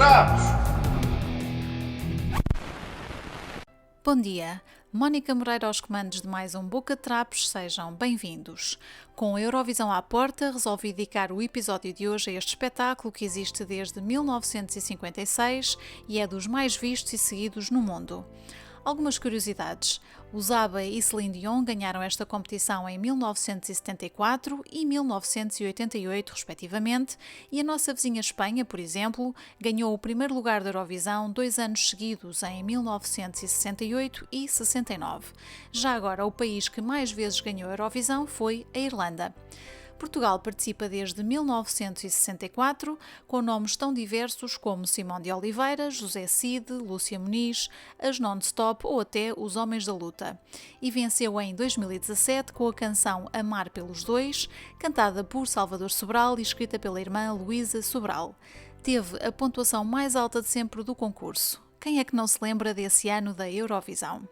Trapos! Bom dia, Mónica Moreira aos comandos de mais um Boca de Trapos, sejam bem-vindos. Com a Eurovisão à porta, resolvi dedicar o episódio de hoje a este espetáculo que existe desde 1956 e é dos mais vistos e seguidos no mundo. Algumas curiosidades. O ABBA e Celine Dion ganharam esta competição em 1974 e 1988, respectivamente, e a nossa vizinha Espanha, por exemplo, ganhou o primeiro lugar da Eurovisão 2 anos seguidos, em 1968 e 69. Já agora, o país que mais vezes ganhou a Eurovisão foi a Irlanda. Portugal participa desde 1964, com nomes tão diversos como Simão de Oliveira, José Cid, Lúcia Muniz, as Non-Stop ou até os Homens da Luta. E venceu em 2017 com a canção Amar pelos Dois, cantada por Salvador Sobral e escrita pela irmã Luísa Sobral. Teve a pontuação mais alta de sempre do concurso. Quem é que não se lembra desse ano da Eurovisão?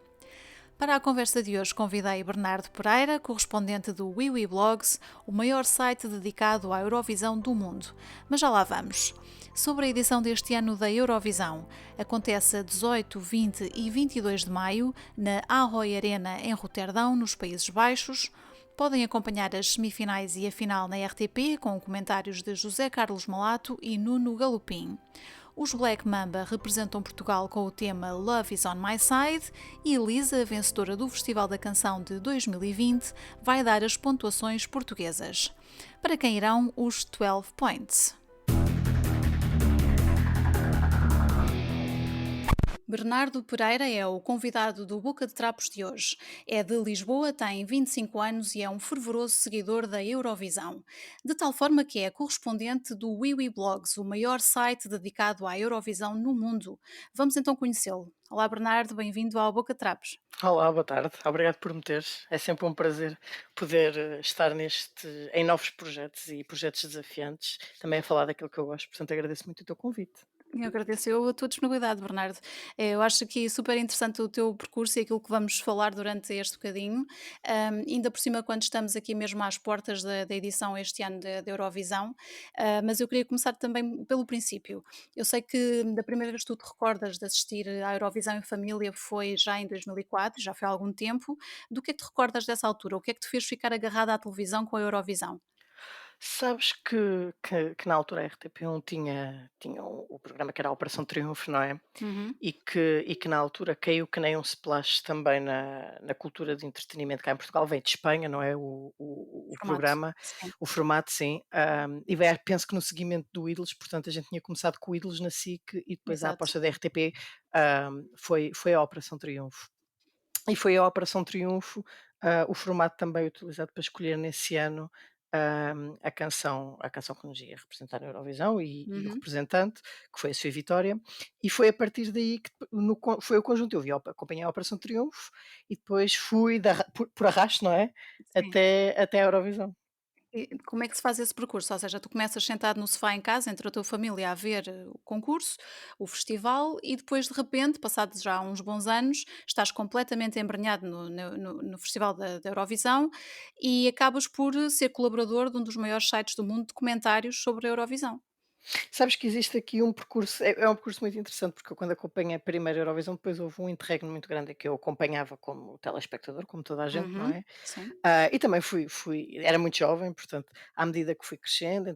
Para a conversa de hoje convidei Bernardo Pereira, correspondente do WiWi Blogs, o maior site dedicado à Eurovisão do mundo. Mas já lá vamos. Sobre a edição deste ano da Eurovisão, acontece a 18, 20 e 22 de maio na Ahoy Arena em Roterdão, nos Países Baixos. Podem acompanhar as semifinais e a final na RTP com comentários de José Carlos Malato e Nuno Galopim. Os Black Mamba representam Portugal com o tema Love is on My Side e Elisa, vencedora do Festival da Canção de 2020, vai dar as pontuações portuguesas. Para quem irão os 12 points? Bernardo Pereira é o convidado do Boca de Trapos de hoje. É de Lisboa, tem 25 anos e é um fervoroso seguidor da Eurovisão. De tal forma que é correspondente do WiWi Blogs, o maior site dedicado à Eurovisão no mundo. Vamos então conhecê-lo. Olá Bernardo, bem-vindo ao Boca de Trapos. Olá, boa tarde. Obrigado por me teres. É sempre um prazer poder estar em novos projetos e projetos desafiantes, também a falar daquilo que eu gosto, portanto agradeço muito o teu convite. Eu agradeço a tua disponibilidade, Bernardo. Eu acho que é super interessante o teu percurso e aquilo que vamos falar durante este bocadinho. Ainda por cima, quando estamos aqui mesmo às portas da edição este ano da Eurovisão, mas eu queria começar também pelo princípio. Eu sei que da primeira vez que tu te recordas de assistir à Eurovisão em família foi já em 2004, já foi há algum tempo. Do que é que te recordas dessa altura? O que é que te fez ficar agarrada à televisão com a Eurovisão? Sabes que na altura a RTP1 tinha o programa que era a Operação Triunfo, não é? Uhum. E que na altura caiu que nem um splash também na cultura de entretenimento cá em Portugal, veio de Espanha, não é? O Formato. programa, Sim, o formato, sim. E veio, penso que no seguimento do Ídolos, portanto a gente tinha começado com o Ídolos na SIC e depois a exato. aposta da RTP foi a Operação Triunfo. E foi a Operação Triunfo, o formato também utilizado para escolher nesse ano, a canção que nos ia representar na Eurovisão e o Uhum. representante, que foi a Sofia Vitória, e foi a partir daí que foi o conjunto. Eu acompanhei a Operação Triunfo e depois fui por arrasto, não é? Sim. Até a Eurovisão. E como é que se faz esse percurso? Ou seja, tu começas sentado no sofá em casa, entre a tua família, a ver o concurso, o festival, e depois, de repente, passados já uns bons anos, estás completamente embrenhado no Festival da Eurovisão e acabas por ser colaborador de um dos maiores sites do mundo de comentários sobre a Eurovisão. Sabes que existe aqui um percurso, é um percurso muito interessante, porque eu quando acompanhei a primeira Eurovisão, depois houve um interregno muito grande que eu acompanhava como telespectador, como toda a gente, não Uhum, é? sim, E também era muito jovem, portanto, à medida que fui crescendo,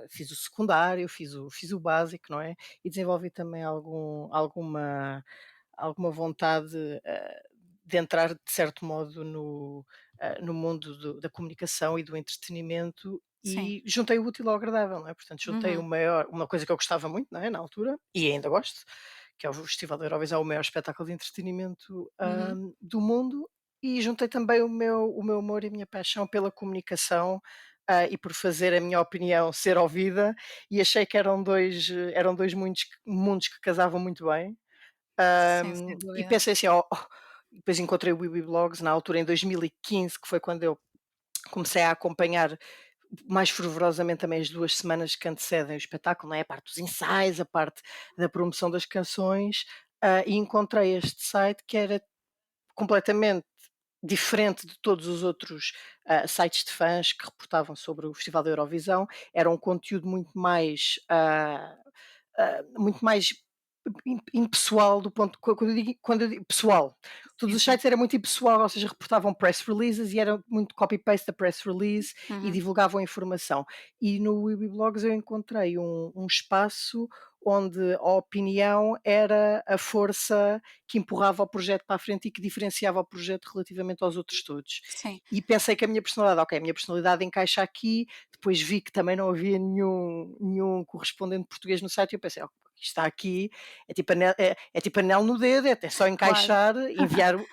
fiz o secundário, fiz o básico, não é? E desenvolvi também alguma vontade, de entrar de certo modo no mundo da comunicação e do entretenimento sim. e juntei o útil ao agradável, não é? Portanto, juntei Uhum, uma coisa que eu gostava muito, não é, na altura, e ainda gosto, que é o Festival da Eurovisão, o maior espetáculo de entretenimento, uhum, do mundo, e juntei também o meu amor e a minha paixão pela comunicação, e por fazer a minha opinião ser ouvida, e achei que eram dois mundos que casavam muito bem. sim, sem E dúvida. pensei assim: depois encontrei o Bibi Blogs na altura em 2015, que foi quando eu comecei a acompanhar mais fervorosamente também as 2 semanas que antecedem o espetáculo, não é, a parte dos ensaios, a parte da promoção das canções, e encontrei este site que era completamente diferente de todos os outros, sites de fãs que reportavam sobre o Festival da Eurovisão. Era um conteúdo muito mais, muito mais impessoal do ponto quando eu digo pessoal, todos Sim, os sim. sites era muito impessoal, ou seja, reportavam press releases e era muito copy-paste da press release e Uhum. divulgavam a informação. E no Weblogs eu encontrei um espaço onde a opinião era a força que empurrava o projeto para a frente e que diferenciava o projeto relativamente aos outros todos. Sim, E pensei que a minha personalidade, ok, a minha personalidade encaixa aqui, depois vi que também não havia nenhum correspondente português no site e eu pensei: "Oh, está aqui, é tipo anel no dedo, é até só claro. encaixar,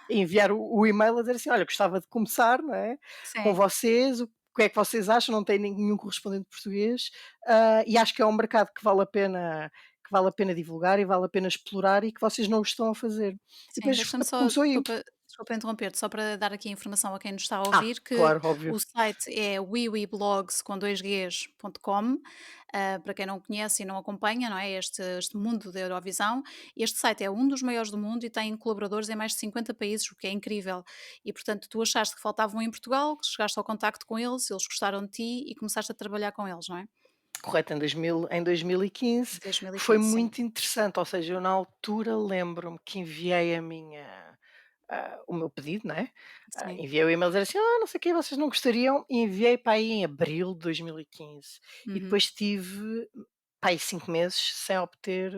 enviar o e-mail a dizer assim: "Olha, gostava de começar, não é, com Sim, vocês, o que é que vocês acham?", não tem nenhum correspondente português, e acho que é um mercado que vale a pena divulgar e vale a pena explorar e que vocês não o estão a fazer. E sim, depois deixa-me só, começou aí. desculpa interromper-te, só para dar aqui a informação a quem nos está a Ah, ouvir, que claro, óbvio. o site é wiwiblogs com 2 gs.com, para quem não conhece e não acompanha, não é, este mundo da Eurovisão. Este site é um dos maiores do mundo e tem colaboradores em mais de 50 países, o que é incrível. E portanto, tu achaste que faltava um em Portugal, chegaste ao contacto com eles gostaram de ti e começaste a trabalhar com eles, não é? Correto, em 2015 foi 2015, sim. muito interessante, ou seja, eu na altura lembro-me que enviei o meu pedido, não é, Sim. enviei o e-mail a dizer assim: "Ah, não sei o quê, vocês não gostariam?", e enviei para aí em abril de 2015 e Uhum. depois tive para aí 5 meses sem obter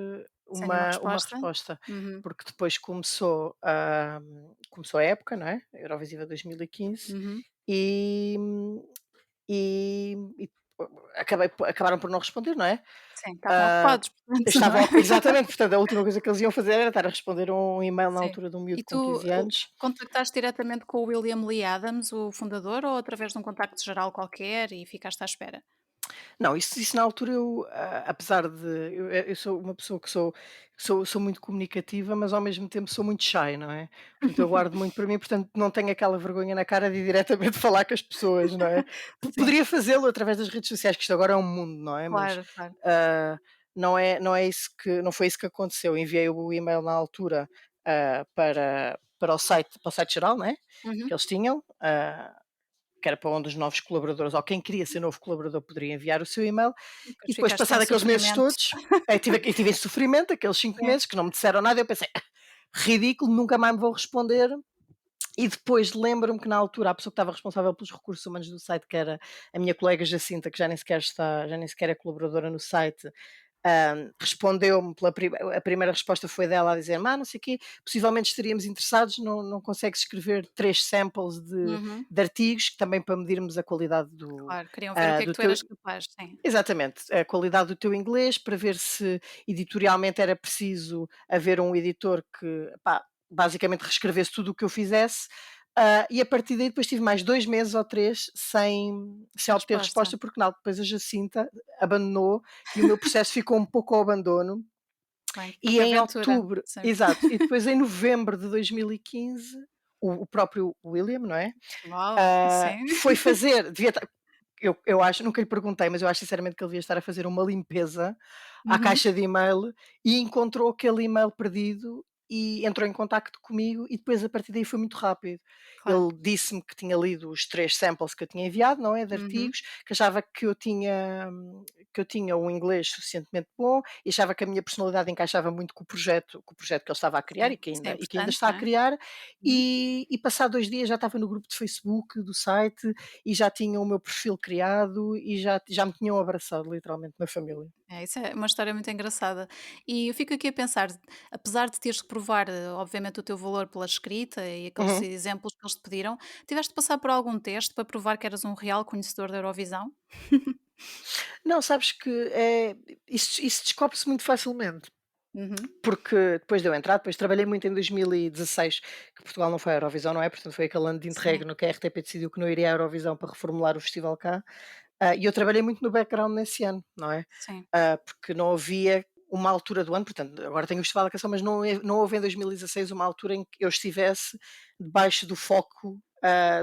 Sem nenhuma uma resposta? resposta, Uhum. porque depois começou a época, não é, a Eurovisiva 2015 Uhum. e e acabaram por não responder, não é? Sim, estavam Ah, ocupados, portanto, não é? estavam exatamente, portanto, a última coisa que eles iam fazer era estar a responder a um e-mail na Sim. altura de um E miúdo com tu, 15 anos. contactaste diretamente com o William Lee Adams, o fundador, ou através de um contacto geral qualquer e ficaste à espera? Não, isso na altura eu, apesar de eu sou uma pessoa que sou muito comunicativa, mas ao mesmo tempo sou muito shy, não é? Portanto, eu guardo muito para mim, portanto, não tenho aquela vergonha na cara de ir diretamente falar com as pessoas, não é? Sim, Poderia fazê-lo através das redes sociais, que isto agora é um mundo, não é? Mas, claro, claro. ah, não foi isso que aconteceu. Enviei o e-mail na altura, para o site geral, não é? Que Uhum. eles tinham, que era para onde os novos colaboradores ou quem queria ser novo colaborador poderia enviar o seu e-mail Depois e depois ficaste em passado aqueles meses sofrimento. todos, tive esse sofrimento, aqueles 5 Sim. meses que não me disseram nada, eu pensei: "Ah, ridículo, nunca mais me vão responder", e depois lembro-me que na altura a pessoa que estava responsável pelos recursos humanos do site, que era a minha colega Jacinta, que já nem sequer é colaboradora no site, respondeu-me a primeira resposta foi dela a dizer: "Ah, não sei o quê, possivelmente estaríamos interessados, não consegues escrever 3 samples Uhum. de artigos, que também para medirmos a qualidade Claro, queriam ver o que é que do tu teu". eras capaz, sim. Exatamente, a qualidade do teu inglês, para ver se editorialmente era preciso haver um editor que, pá, basicamente reescrevesse tudo o que eu fizesse, e a partir daí depois tive mais 2 meses ou 3 sem Sem obter resposta. resposta, porque não, depois a Jacinta abandonou e o meu processo ficou um pouco ao abandono. Bem, E porque em aventura. outubro, Sim. exato, e depois em novembro de 2015, o próprio William, não é, Uau, sim. foi fazer devia estar eu acho, nunca lhe perguntei, mas eu acho sinceramente que ele devia estar a fazer uma limpeza à Uhum. caixa de e-mail e encontrou aquele e-mail perdido e entrou em contacto comigo e depois a partir daí foi muito rápido. Claro. Ele disse-me que tinha lido os 3 samples que eu tinha enviado, não é, de Uhum. artigos, que achava que eu tinha um inglês suficientemente bom e achava que a minha personalidade encaixava muito com o projeto que ele estava a criar Sim, isso é e que ainda importante, está a não é? criar, Uhum. e passado 2 dias já estava no grupo de Facebook do site e já tinham o meu perfil criado e já me tinham abraçado literalmente na família. É, isso é uma história muito engraçada. E eu fico aqui a pensar, apesar de teres que provar, obviamente, o teu valor pela escrita e aqueles Uhum. exemplos que eles te pediram, tiveste de passar por algum teste para provar que eras um real conhecedor da Eurovisão? Não, sabes que isso descobre-se muito facilmente, Uhum. porque depois de eu entrar, depois trabalhei muito em 2016, que Portugal não foi à Eurovisão, não é? Portanto, foi aquele ano de Sim, interregno que a RTP decidiu que não iria à Eurovisão para reformular o festival cá. E eu trabalhei muito no background nesse ano, não é? sim, Porque não havia uma altura do ano, portanto, agora tenho o Festival da Canção, mas não houve em 2016 uma altura em que eu estivesse debaixo do foco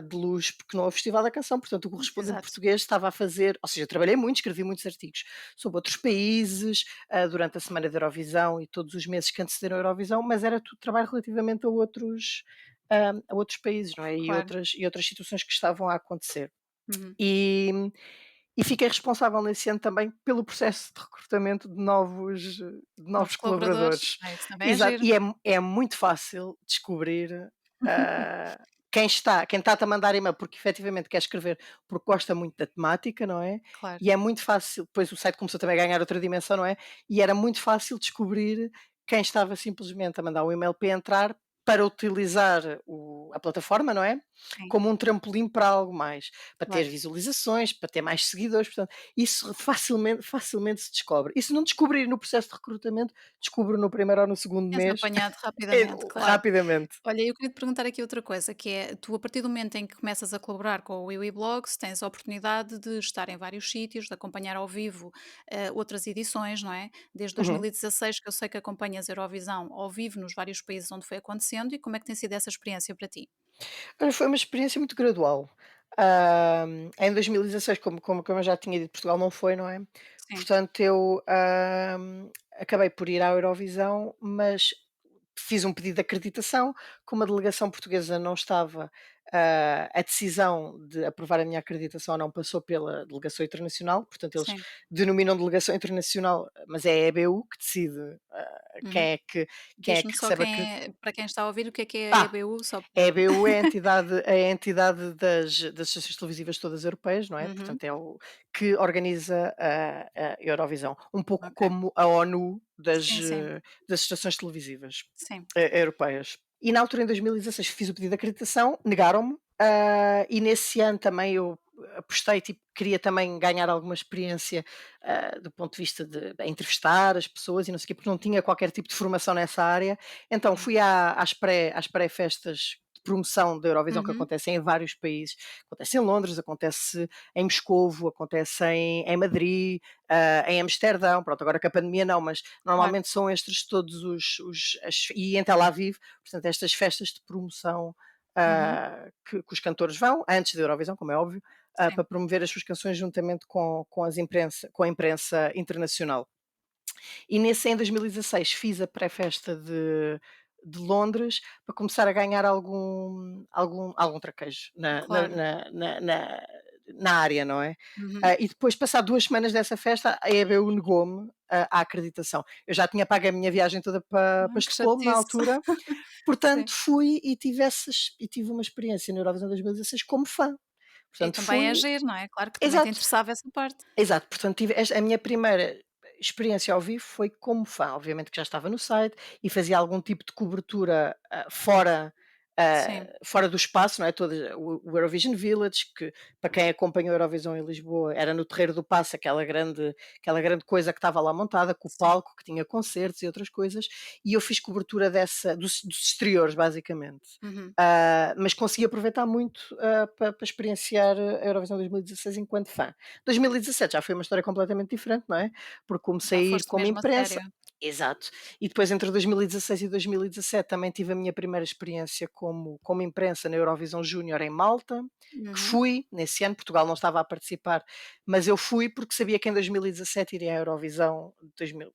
de luz, porque não houve Festival da Canção, portanto, o correspondente exato. português estava a fazer, ou seja, eu trabalhei muito, escrevi muitos artigos sobre outros países, durante a semana da Eurovisão e todos os meses que antecederam a Eurovisão, mas era tudo trabalho relativamente a outros países, não é? E Claro. outras situações que estavam a acontecer. Uhum. E E fiquei responsável nesse ano também pelo processo de recrutamento de Novos novos colaboradores, colaboradores. isso também é Exato, giro. e é muito fácil descobrir, quem está-te a mandar e-mail porque efetivamente quer escrever, porque gosta muito da temática, não é? Claro. E é muito fácil, depois o site começou também a ganhar outra dimensão, não é? E era muito fácil descobrir quem estava simplesmente a mandar um e-mail para entrar, para utilizar a plataforma, não é? Sim, Como um trampolim para algo mais, para ter claro. visualizações, para ter mais seguidores, portanto, isso facilmente se descobre. E se não descobrir no processo de recrutamento, descubro no primeiro ou no segundo És mês, apanhado rapidamente, claro. rapidamente. Olha, eu queria te perguntar aqui outra coisa, que é, tu a partir do momento em que começas a colaborar com o Iwi Blogs, tens a oportunidade de estar em vários sítios, de acompanhar ao vivo outras edições, não é? Desde Uhum. 2016 que eu sei que acompanhas a Eurovisão ao vivo nos vários países onde foi acontecendo, e como é que tem sido essa experiência para ti? Olha, foi uma experiência muito gradual. Em 2016, como eu já tinha dito, Portugal não foi, não é? Sim, Portanto, eu, acabei por ir à Eurovisão, mas fiz um pedido de acreditação. Como a delegação portuguesa não estava, a decisão de aprovar a minha acreditação não passou pela delegação internacional, portanto eles sim. denominam delegação internacional, mas é a EBU que decide, Uhum. quem é Diz-me que só recebe para quem está a ouvir, o que é a ah, EBU, só a para. EBU é a entidade das estações televisivas todas europeias, não é? Uhum. Portanto, é o que organiza a Eurovisão, um pouco Ok. como a ONU Sim, sim, das estações televisivas, sim. europeias. E na altura, em 2016, fiz o pedido de acreditação, negaram-me, e nesse ano também eu apostei, tipo, queria também ganhar alguma experiência, do ponto de vista de entrevistar as pessoas e não sei o quê, porque não tinha qualquer tipo de formação nessa área. Então Sim. fui às pré-festas de promoção da Eurovisão que Uhum. acontecem em vários países. Acontece em Londres, acontece em Moscovo, acontece em Madrid, em Amsterdão, pronto, agora com a pandemia não, mas Claro. normalmente são estes todos e em Tel Aviv, portanto, estas festas de promoção, Uhum. que os cantores vão, antes da Eurovisão, como é óbvio, Sim. para promover as suas canções juntamente com a imprensa internacional. E nesse em 2016 fiz a pré-festa de Londres para começar a ganhar algum traquejo Claro. na área, não é? Uhum. E depois, passado 2 semanas dessa festa, a EBU negou-me a acreditação. Eu já tinha pago a minha viagem toda para Que Estocolmo na chatice. altura, Sim. portanto fui e tive uma experiência na Eurovisão 2016 como fã. E Portanto também é fui giro, não é? Claro que também te exato. interessava essa parte. Exato, portanto tive a minha primeira experiência ao vivo foi como fã, obviamente que já estava no site e fazia algum tipo de cobertura, Sim, fora do espaço, não é, todo o Eurovision Village, que para quem acompanhou a Eurovisão em Lisboa era no Terreiro do Paço, aquela grande coisa que estava lá montada, com o sim. palco, que tinha concertos e outras coisas, e eu fiz cobertura dos exteriores basicamente. Uhum. Mas consegui aproveitar muito, para experienciar a Eurovisão 2016 enquanto fã. 2017 já foi uma história completamente diferente, não é? Porque comecei Já a ir foste como mesmo a imprensa sério. exato. E depois entre 2016 e 2017 também tive a minha primeira experiência como imprensa na Eurovisão Júnior em Malta, que Uhum. fui nesse ano, Portugal não estava a participar, mas eu fui porque sabia que em 2017 iria à Eurovisão de 2000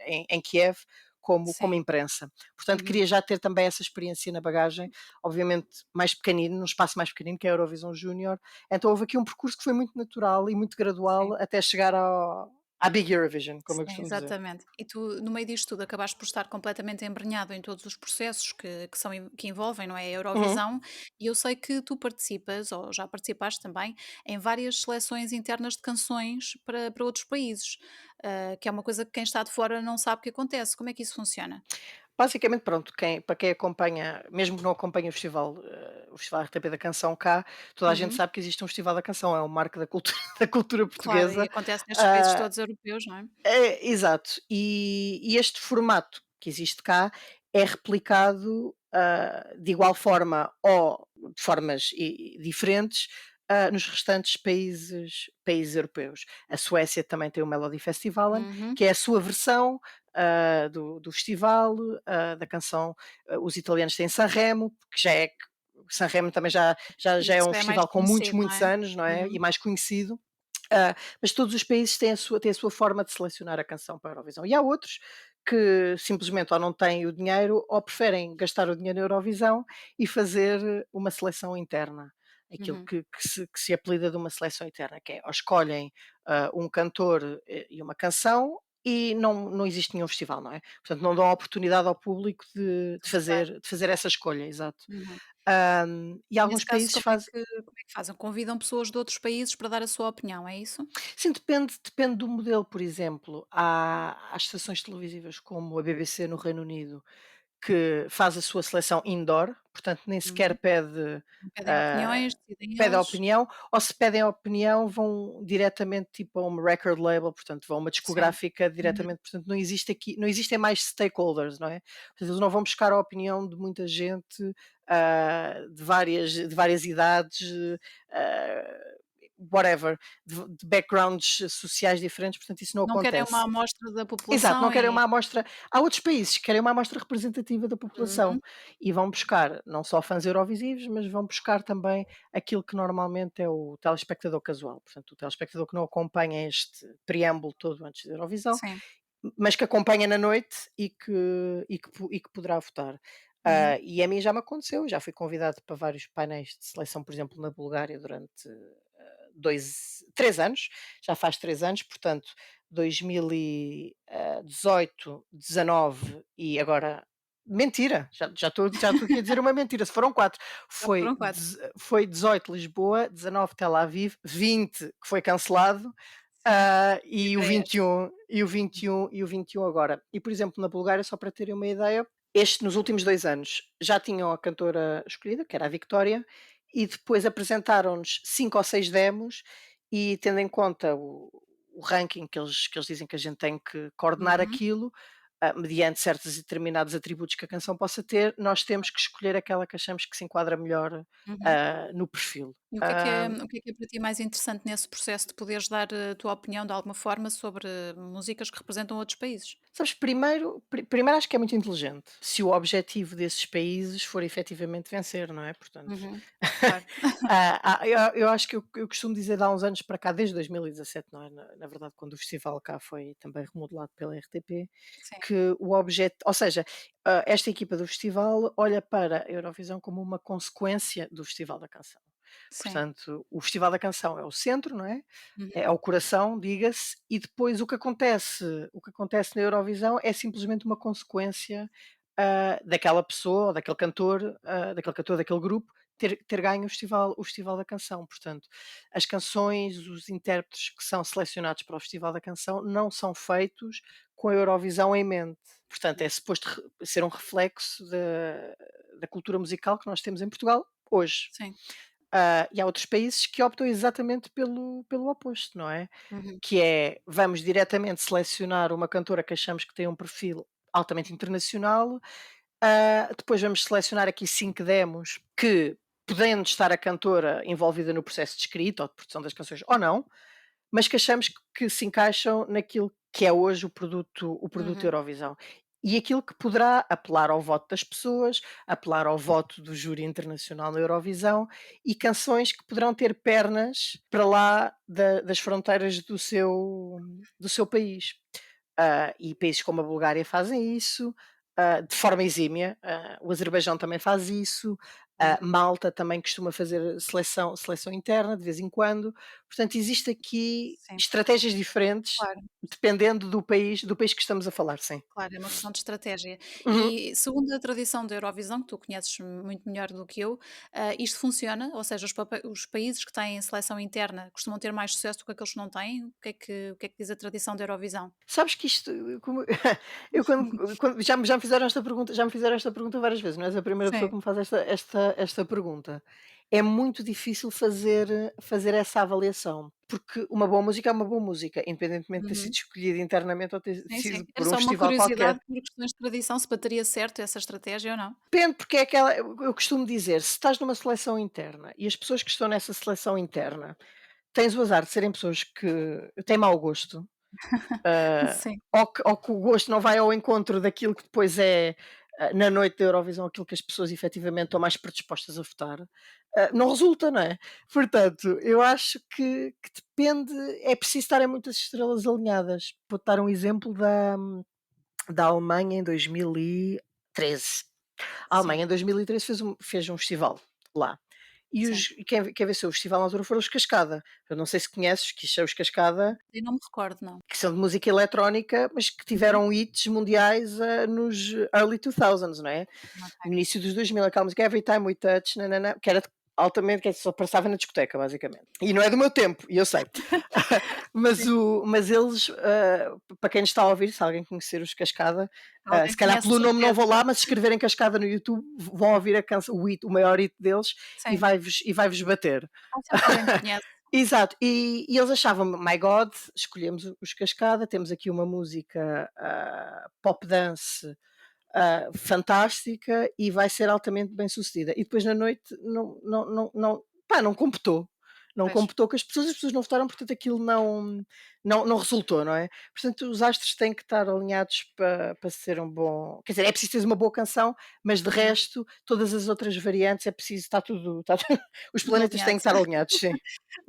em Kiev como Sim. imprensa. Portanto, Uhum. queria já ter também essa experiência na bagagem, obviamente mais pequenino, num espaço mais pequenino, que é a Eurovisão Júnior. Então houve aqui um percurso que foi muito natural e muito gradual Sim. até chegar à Big Eurovision, como eu Sim, costumo dizer. exatamente. E tu, no meio disto tudo, acabaste por estar completamente embrenhado em todos os processos que envolvem, não é, a Uhum. Eurovisão, e eu sei que tu participas, ou já participaste também, em várias seleções internas de canções para outros países, que é uma coisa que quem está de fora não sabe que acontece. Como é que isso funciona? Basicamente, pronto, para quem acompanha, mesmo que não acompanhe o festival RTP da Canção cá, toda a gente Uhum. sabe que existe um festival da canção, é um marco da cultura da cultura Claro, e portuguesa. acontece nestes países Ah, todos europeus, não é? exato. E este formato que existe cá é replicado, de igual forma ou de formas diferentes, nos restantes países europeus. A Suécia também tem o Melody Festivalen, Uhum. que é a sua versão, do festival, da canção. Os italianos têm Sanremo, que já é Sanremo também já é Isso um é mais festival com muitos, conhecido, não muitos é? anos, não é, e Uhum. mais conhecido. Mas todos os países têm a sua forma de selecionar a canção para a Eurovisão. E há outros que simplesmente ou não têm o dinheiro ou preferem gastar o dinheiro na Eurovisão e fazer uma seleção interna. aquilo Uhum. que se apelida de uma seleção interna, que é, ou escolhem, um cantor, e uma canção e não existe nenhum festival, não é? Portanto, não dão a oportunidade ao público de De votar. fazer essa escolha, exato. Uhum. E E nesse alguns caso, países fazem. como é que fazem? Convidam pessoas de outros países para dar a sua opinião, é isso? Sim, depende do modelo, por exemplo, há estações televisivas como a BBC no Reino Unido, que faz a sua seleção indoor, portanto nem sequer Uhum. Pedem ah, opiniões, decidem pede a eles. opinião, ou se pedem a opinião vão diretamente tipo a uma record label, portanto vão a uma Sim. discográfica Uhum. diretamente, portanto não existem mais stakeholders, não é? Portanto, eles não vão buscar a opinião de muita gente, de várias idades, ah, whatever, de backgrounds sociais diferentes, portanto isso não Não querem uma acontece. amostra da Exato, não população querem e uma amostra. Há outros países que querem uma amostra representativa da população uhum. e vão buscar não só fãs eurovisivos, mas vão buscar também aquilo que normalmente é o telespectador casual, portanto, o telespectador que não acompanha este preâmbulo todo antes da Eurovisão, Sim. mas que acompanha na noite e que poderá votar. Uhum. E a mim já me aconteceu, já fui convidado para vários painéis de seleção, por exemplo, na Bulgária durante 3 anos, já faz 3 anos, portanto, 2018, 19 e agora mentira, já estou aqui a dizer uma mentira, se foram 4, Já foram 4. foi 18 Lisboa, 19 Tel Aviv, 20 que foi cancelado, Sim. E e o 10. 21 e o 21 agora. E, por exemplo, na Bulgária, só para terem uma ideia, nos últimos 2 anos já tinham a cantora escolhida, que era a Victoria, e depois apresentaram-nos 5 ou 6 demos e tendo em conta o ranking que eles dizem que a gente tem que coordenar Uhum. aquilo, mediante certos e determinados atributos que a canção possa ter, nós temos que escolher aquela que achamos que se enquadra melhor, Uhum. no perfil. E o que é para ti mais interessante nesse processo de poderes dar a tua opinião de alguma forma sobre músicas que representam outros países? Sabes, primeiro acho que é muito inteligente, se o objetivo desses países for efetivamente vencer, não é? Portanto, Uhum. Claro. eu acho que eu costumo dizer de há uns anos para cá, desde 2017, não é? Na verdade, quando o festival cá foi também remodelado pela RTP, Sim, que o objeto, ou seja, esta equipa do festival olha para a Eurovisão como uma consequência do Festival da Canção. sim. Portanto, o Festival da Canção é o centro, não é? É Uhum. o coração, diga-se, e depois o que acontece na Eurovisão é simplesmente uma consequência, daquela pessoa ou daquele cantor, daquele grupo, ter ganho o Festival da Canção. Portanto, as canções, os intérpretes que são selecionados para o Festival da Canção não são feitos com a Eurovisão em mente. Portanto, é suposto ser um reflexo da cultura musical que nós temos em Portugal hoje. Sim. E há outros países que optam exatamente pelo oposto, não é? Uhum. Que é, vamos diretamente selecionar uma cantora que achamos que tem um perfil altamente internacional, depois vamos selecionar aqui 5 demos que, podendo estar a cantora envolvida no processo de escrita ou de produção das canções ou não, mas que achamos que se encaixam naquilo que é hoje o produto Uhum. Eurovisão. E aquilo que poderá apelar ao voto das pessoas, apelar ao voto do júri internacional na Eurovisão e canções que poderão ter pernas para lá das fronteiras do seu país. E países como a Bulgária fazem isso, de forma exímia. O Azerbaijão também faz isso. Uhum. Malta também costuma fazer seleção interna de vez em quando. Portanto, existe aqui Sim. estratégias diferentes Claro. dependendo do país que estamos a falar, sim. Claro, é uma questão de estratégia. Uhum. E segundo a tradição da Eurovisão, que tu conheces muito melhor do que eu, isto funciona? Ou seja, os países que têm seleção interna costumam ter mais sucesso do que aqueles que não têm? O que é que diz a tradição da Eurovisão? Sabes que isto, como eu quando já me fizeram esta pergunta várias vezes, não és a primeira pessoa Sim. que me faz esta pergunta. É muito difícil fazer essa avaliação, porque uma boa música é uma boa música, independentemente de ter sido Uhum. escolhida internamente ou ter Sim, sim. sido Era por um só uma festival qualquer. curiosidade por questões de tradição, se bateria certo essa estratégia ou não. Depende, porque é aquela eu costumo dizer, se estás numa seleção interna e as pessoas que estão nessa seleção interna tens o azar de serem pessoas que têm mau gosto, Sim, ou que o gosto não vai ao encontro daquilo que depois é, na noite da Eurovisão, aquilo que as pessoas efetivamente estão mais predispostas a votar, não resulta, não é? Portanto, eu acho que depende, é preciso estarem muitas estrelas alinhadas. Vou dar um exemplo da Alemanha em 2013. A sim. Alemanha em 2013 fez um festival lá. os Sim. e quem venceu o festival na altura foram os Cascada. Eu não sei se conheces, que isto é os Cascada, E não me recordo, não. que são de música eletrónica, mas que Uhum. tiveram hits mundiais, nos early 2000s, não é? No Ok. início dos 2000, aquela música Every Time We Touch, nã que era altamente, que só passava na discoteca, basicamente. E não é do meu tempo, e eu sei. Sim. Mas eles, para quem nos está a ouvir, se alguém conhecer os Cascada, Alguém se calhar conhece de pelo nome não vou certeza. lá, mas se escreverem Cascada no YouTube, vão ouvir a canção, o maior hit deles, e Sim. vai-vos bater. Há sempre alguém que conhece. Exato, e eles achavam, My God, escolhemos os Cascada, temos aqui uma música, pop dance, fantástica, e vai ser altamente bem-sucedida. E depois na noite não computou. Não Pois. computou com as pessoas não votaram, portanto aquilo não resultou, não é? Portanto, os astros têm que estar alinhados para ser um bom, quer dizer, é preciso ter uma boa canção, mas de Uhum. resto, todas as outras variantes é preciso estar tudo, os Tudo planetas têm alinhado. que estar alinhados, sim.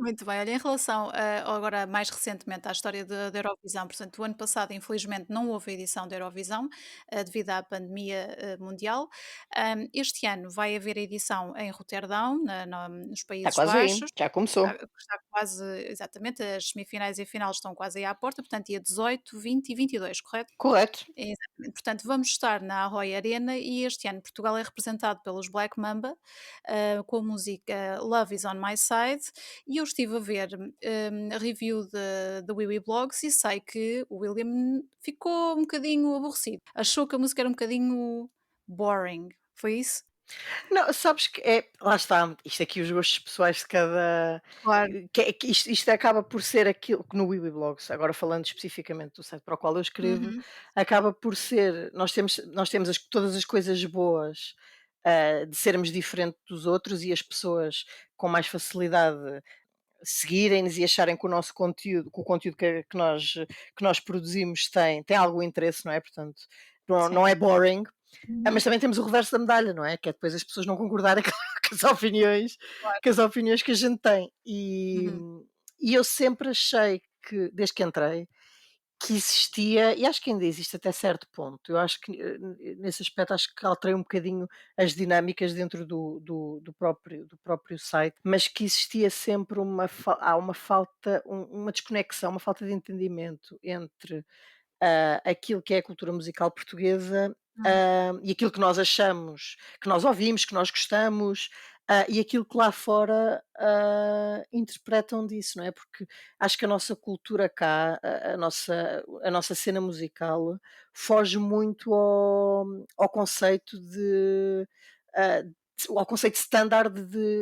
Muito bem. Olha, em relação, agora mais recentemente à história da Eurovisão, portanto, o ano passado, infelizmente, não houve edição da Eurovisão, devido à pandemia, mundial. Este ano vai haver a edição em Roterdão, nos Está Países quase aí, Baixos. já começou. Está quase, exatamente, as semifinais e a final estão quase aí à porta, portanto, dia 18, 20 e 22, correto? Correto. Exatamente. Portanto, vamos estar na Arroy Arena e este ano Portugal é representado pelos Black Mamba, com a música Love Is On My Side, e eu estive a ver a review de Wiwi Blogs e sei que o William ficou um bocadinho aborrecido. Achou que a música era um bocadinho boring. Foi isso? Não, sabes que lá está, isto aqui os gostos pessoais de cada, Claro. que isto acaba por ser aquilo que no Wibiblogs, agora falando especificamente do site para o qual eu escrevo, Uhum. acaba por ser, nós temos todas as coisas boas, de sermos diferente dos outros, e as pessoas com mais facilidade seguirem-nos e acharem que o nosso conteúdo, que o conteúdo que nós produzimos tem algum interesse, não é? Portanto, não Sim. é boring. Mas Uhum. também temos o reverso da medalha, não é? Que é depois as pessoas não concordarem com as opiniões Claro. com as opiniões que a gente tem. E Uhum. e eu sempre achei que, desde que entrei, que existia, e acho que ainda existe até certo ponto, eu acho que, nesse aspecto, acho que alterei um bocadinho as dinâmicas dentro do próprio site, mas que existia sempre há uma falta, uma desconexão, uma falta de entendimento entre, aquilo que é a cultura musical portuguesa, Hum. e aquilo que nós achamos, que nós ouvimos, que nós gostamos, e aquilo que lá fora, interpretam disso, não é? Porque acho que a nossa cultura cá, a nossa cena musical foge muito ao conceito ah, ao conceito standard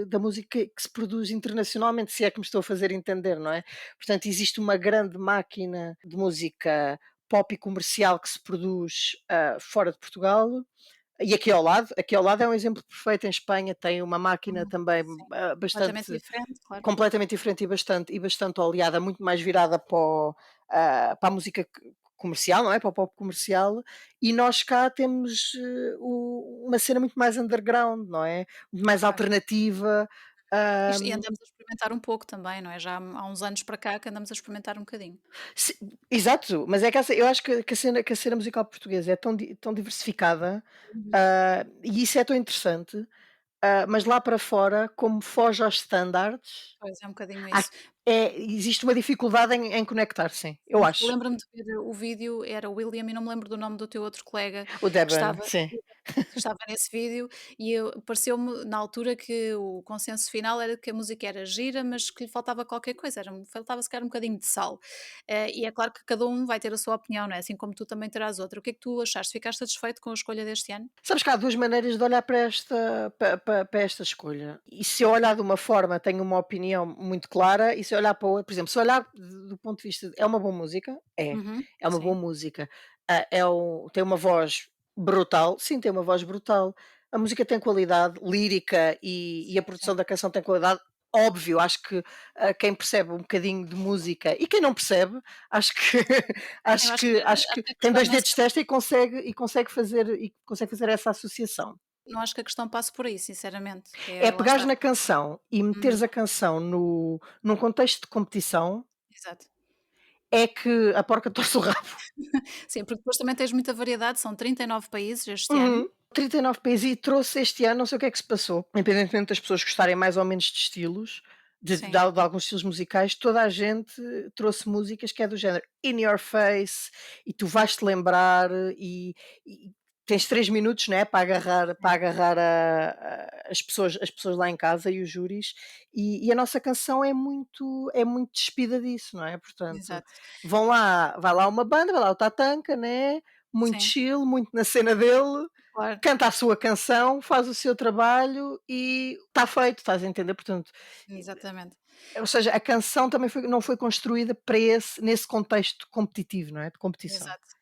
da música que se produz internacionalmente, se é que me estou a fazer entender, não é? Portanto, existe uma grande máquina de música pop e comercial que se produz, fora de Portugal, e aqui ao lado é um exemplo perfeito. Em Espanha tem uma máquina também, Sim. Completamente bastante, diferente, claro. completamente diferente, e bastante oleada, muito mais virada para a música comercial, não é? Para o pop comercial, e nós cá temos, uma cena muito mais underground, não é? Muito mais Pois. alternativa. E hum, andamos a experimentar um pouco também, não é? Já há uns anos para cá que andamos a experimentar um bocadinho. Se Exato, mas é que eu acho que a cena musical portuguesa é tão diversificada, Uhum. e isso é tão interessante, mas lá para fora, como foge aos standards, Pois, é um bocadinho há isso. existe uma dificuldade em conectar, sim, eu Sim, eu acho. lembro-me de ver o vídeo, era o William e não me lembro do nome do teu outro colega O que Deban, estava sim. que estava nesse vídeo e pareceu-me na altura que o consenso final era que a música era gira, mas que lhe faltava qualquer coisa, faltava se calhar um bocadinho de sal. E é claro que cada um vai ter a sua opinião, não é? Assim como tu também terás outra. O que é que tu achaste? Ficaste satisfeito com a escolha deste ano? Sabes que há 2 maneiras de olhar para esta escolha. E se eu olhar de uma forma, tenho uma opinião muito clara, e se eu olhar para outra, por exemplo, se eu olhar do ponto de vista é uma boa música? É. Uhum, É uma boa sim, música. Tem uma voz brutal? Sim, tem uma voz brutal. A música tem qualidade lírica, e a sim, sim. produção da canção tem qualidade? Óbvio, acho que, quem percebe um bocadinho de música, e quem não percebe, acho que Eu acho que acho acho que que a tem questão 2 não dedos de testa, e consegue fazer essa associação. não acho que a questão passe por aí, sinceramente. É Lá pegares está. na canção e Uhum, meteres a canção num contexto de competição, exato. é que a porca torce o rabo. Sim, porque depois também tens muita variedade, são 39 países este Uhum. ano. 39 países e trouxe este ano, não sei o que é que se passou, independentemente das pessoas gostarem mais ou menos de estilos, Sim, de alguns estilos musicais, toda a gente trouxe músicas que é do género in your face e tu vais-te lembrar e tens 3 minutos, né, para sim, agarrar as pessoas lá em casa e os júris, e a nossa canção é muito despida disso, não é? Portanto, exato. vai lá uma banda, vai lá o Tatanka, né, muito Sim, chill, muito na cena dele, claro, canta a sua canção, faz o seu trabalho e está feito, estás a entender? Portanto, exatamente. ou seja, a canção também não foi construída para nesse contexto competitivo, não é? De competição. Exato.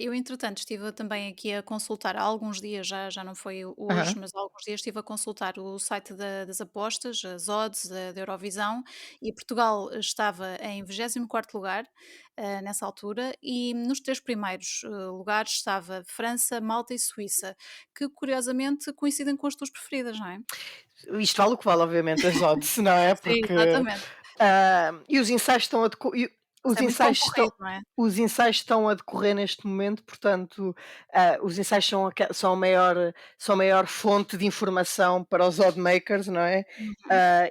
Eu entretanto estive também aqui a consultar há alguns dias, já não foi hoje, Aham. mas há alguns dias estive a consultar o site das apostas, as odds da Eurovisão, e Portugal estava em 24º lugar, nessa altura, e nos 3 primeiros, lugares estava França, Malta e Suíça, que curiosamente coincidem com as tuas preferidas, não é? Isto vale o que vale, obviamente, as odds, não é? Sim, Porque, exatamente. e os ensaios estão a Mas os é muito ensaios estão concorrido, não é? os ensaios estão a decorrer neste momento, portanto, os ensaios são a maior fonte de informação para os odd makers, não é? Uhum,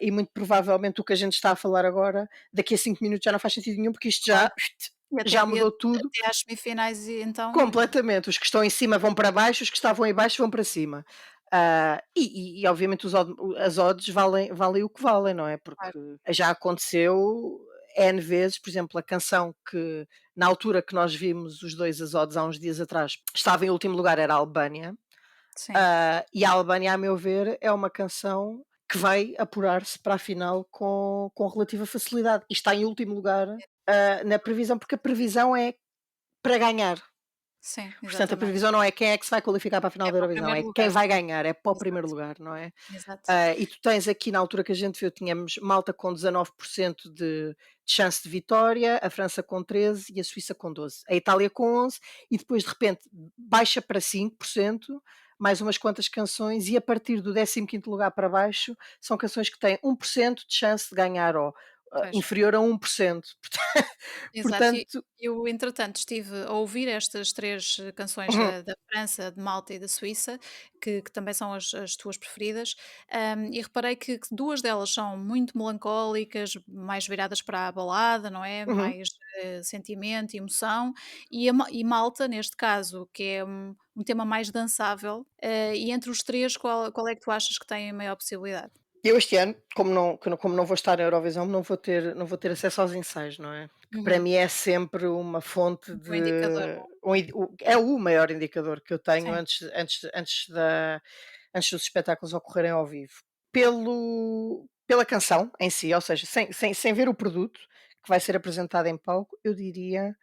E muito provavelmente o que a gente está a falar agora, daqui a 5 minutos já não faz sentido nenhum, porque isto claro. E já mudou tudo até às semifinais e então completamente. Os que estão em cima vão para baixo, os que estavam em baixo vão para cima. E obviamente as odds valem o que valem, não é? claro, Porque já aconteceu N vezes, por exemplo, a canção que na altura que nós vimos os dois as odds há uns dias atrás, estava em último lugar, era a Albânia. sim, E a Albânia, a meu ver, é uma canção que vai apurar-se para a final com relativa facilidade. E está em último lugar na previsão, porque a previsão é para ganhar. sim, Portanto, a exatamente. previsão não é quem é que se vai qualificar para a final É da para o Eurovisão, primeiro é quem lugar, vai sim. ganhar, é para o primeiro Exato, lugar, não é? exato. E tu tens aqui na altura que a gente viu, tínhamos Malta com 19% de chance de vitória, a França com 13 e a Suíça com 12. A Itália com 11 e depois de repente baixa para 5%, mais umas quantas canções e a partir do 15º lugar para baixo são canções que têm 1% de chance de ganhar ou Pois. inferior a 1%. Exato, e Portanto, eu entretanto estive a ouvir estas 3 canções da França, de Malta e da Suíça, que também são as tuas preferidas, e reparei que 2 delas são muito melancólicas, mais viradas para a balada, não é, uhum. mais, sentimento e emoção, e Malta, neste caso, que é um tema mais dançável, e entre os 3 qual é que tu achas que tem a maior possibilidade? Eu este ano, como não vou estar na Eurovisão, não vou ter acesso aos ensaios, não é? Que para Uhum. mim é sempre uma fonte Um indicador, de não é? é o maior indicador que eu tenho Sim, antes dos espetáculos ocorrerem ao vivo. Pela canção em si, ou seja, sem ver o produto que vai ser apresentado em palco, eu diria,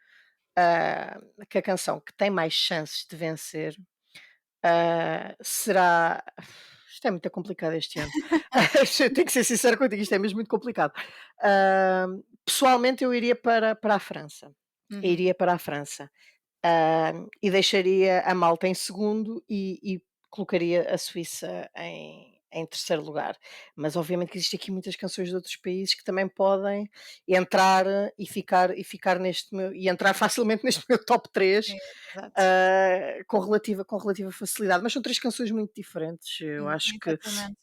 que a canção que tem mais chances de vencer será. Isto é muito complicado este ano. Eu tenho que ser sincero contigo, isto é mesmo muito complicado. Pessoalmente, eu iria para a França. uhum. Iria para a França. E deixaria a Malta em segundo e colocaria a Suíça em terceiro lugar. Mas obviamente que existem aqui muitas canções de outros países que também podem entrar e entrar facilmente neste meu top 3 Sim, exato. com relativa facilidade. Mas são 3 canções muito diferentes. Eu Exatamente,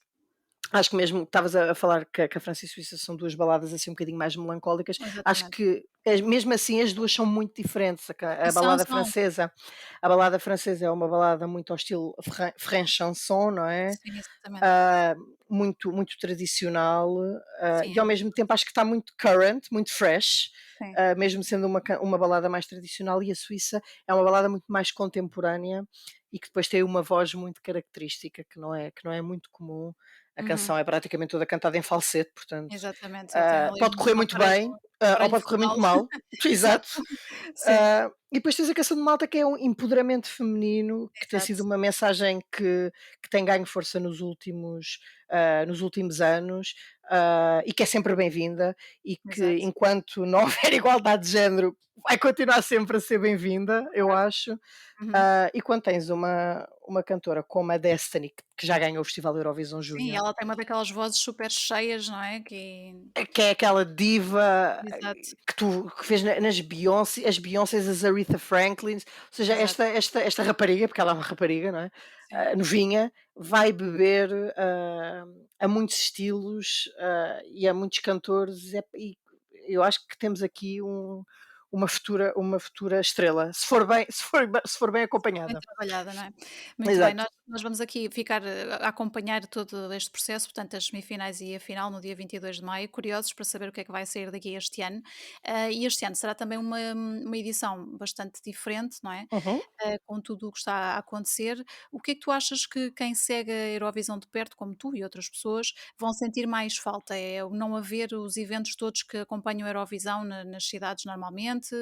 acho que mesmo estavas a falar que a França e a Suíça são 2 baladas, assim, um bocadinho mais melancólicas, acho exatamente. que mesmo assim as 2 são muito diferentes. E são. A balada francesa é uma balada muito ao estilo French chanson, não é? Sim, exatamente. Ah, muito tradicional, Sim, e é ao muito mesmo tempo acho que está muito current, muito fresh, sim. mesmo sendo uma balada mais tradicional, e a Suíça é uma balada muito mais contemporânea e que depois tem uma voz muito característica que não é muito comum. A Uhum. canção é praticamente toda cantada em falsete, portanto, Exatamente, tem ali pode correr um muito bem, ou aparelho pode correr vocal. muito mal. Exato. Exato. Sim, E depois tens a canção de Malta que é um empoderamento feminino, que tem sido exato. uma mensagem que tem ganho força nos últimos anos, e que é sempre bem-vinda e que Exato. enquanto não houver igualdade de género vai continuar sempre a ser bem-vinda, eu Claro. acho. Uhum. E quando tens uma cantora como a Destiny, que já ganhou o Festival Eurovisão Sim, Júnior, ela tem uma daquelas vozes super cheias, não é, que que é aquela diva exato, que fez nas Beyoncé, as Beyoncés, as Aretha Franklins, ou seja, exato. esta rapariga, porque ela é uma rapariga, não é? sim. novinha, vai beber a muitos estilos, e a muitos cantores, e eu acho que temos aqui uma futura estrela, se for bem Bem acompanhada. trabalhada, não é? Muito bem, Exato. nós vamos aqui ficar a acompanhar todo este processo, portanto, as semifinais e a final no dia 22 de maio, curiosos para saber o que é que vai sair daqui este ano. E este ano será também uma edição bastante diferente, não é? Uhum. Com tudo o que está a acontecer. O que é que tu achas que quem segue a Eurovisão de perto, como tu e outras pessoas, vão sentir mais falta? É o não haver os eventos todos que acompanham a Eurovisão nas cidades normalmente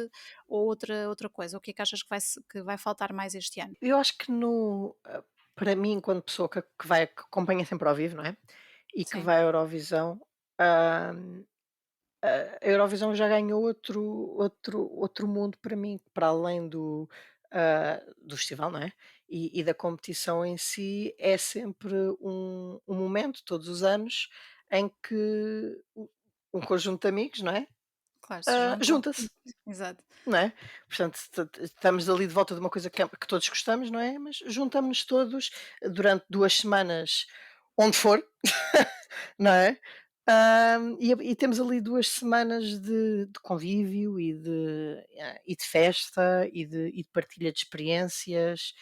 ou outra coisa? O que é que achas que vai faltar mais este ano? Eu acho que para mim, enquanto pessoa que acompanha sempre ao vivo, não é? E que Sim, vai à Eurovisão, ah, a Eurovisão já ganhou outro mundo para mim, para além do festival, não é? E da competição em si, é sempre um momento, todos os anos, em que um conjunto de amigos, não é? claro, se juntam. Junta-se, Exato, não é? Portanto, estamos ali de volta de uma coisa que todos gostamos, não é? Mas juntamos-nos todos durante 2 semanas, onde for, não é? E temos ali 2 semanas de convívio e de festa e de partilha de experiências,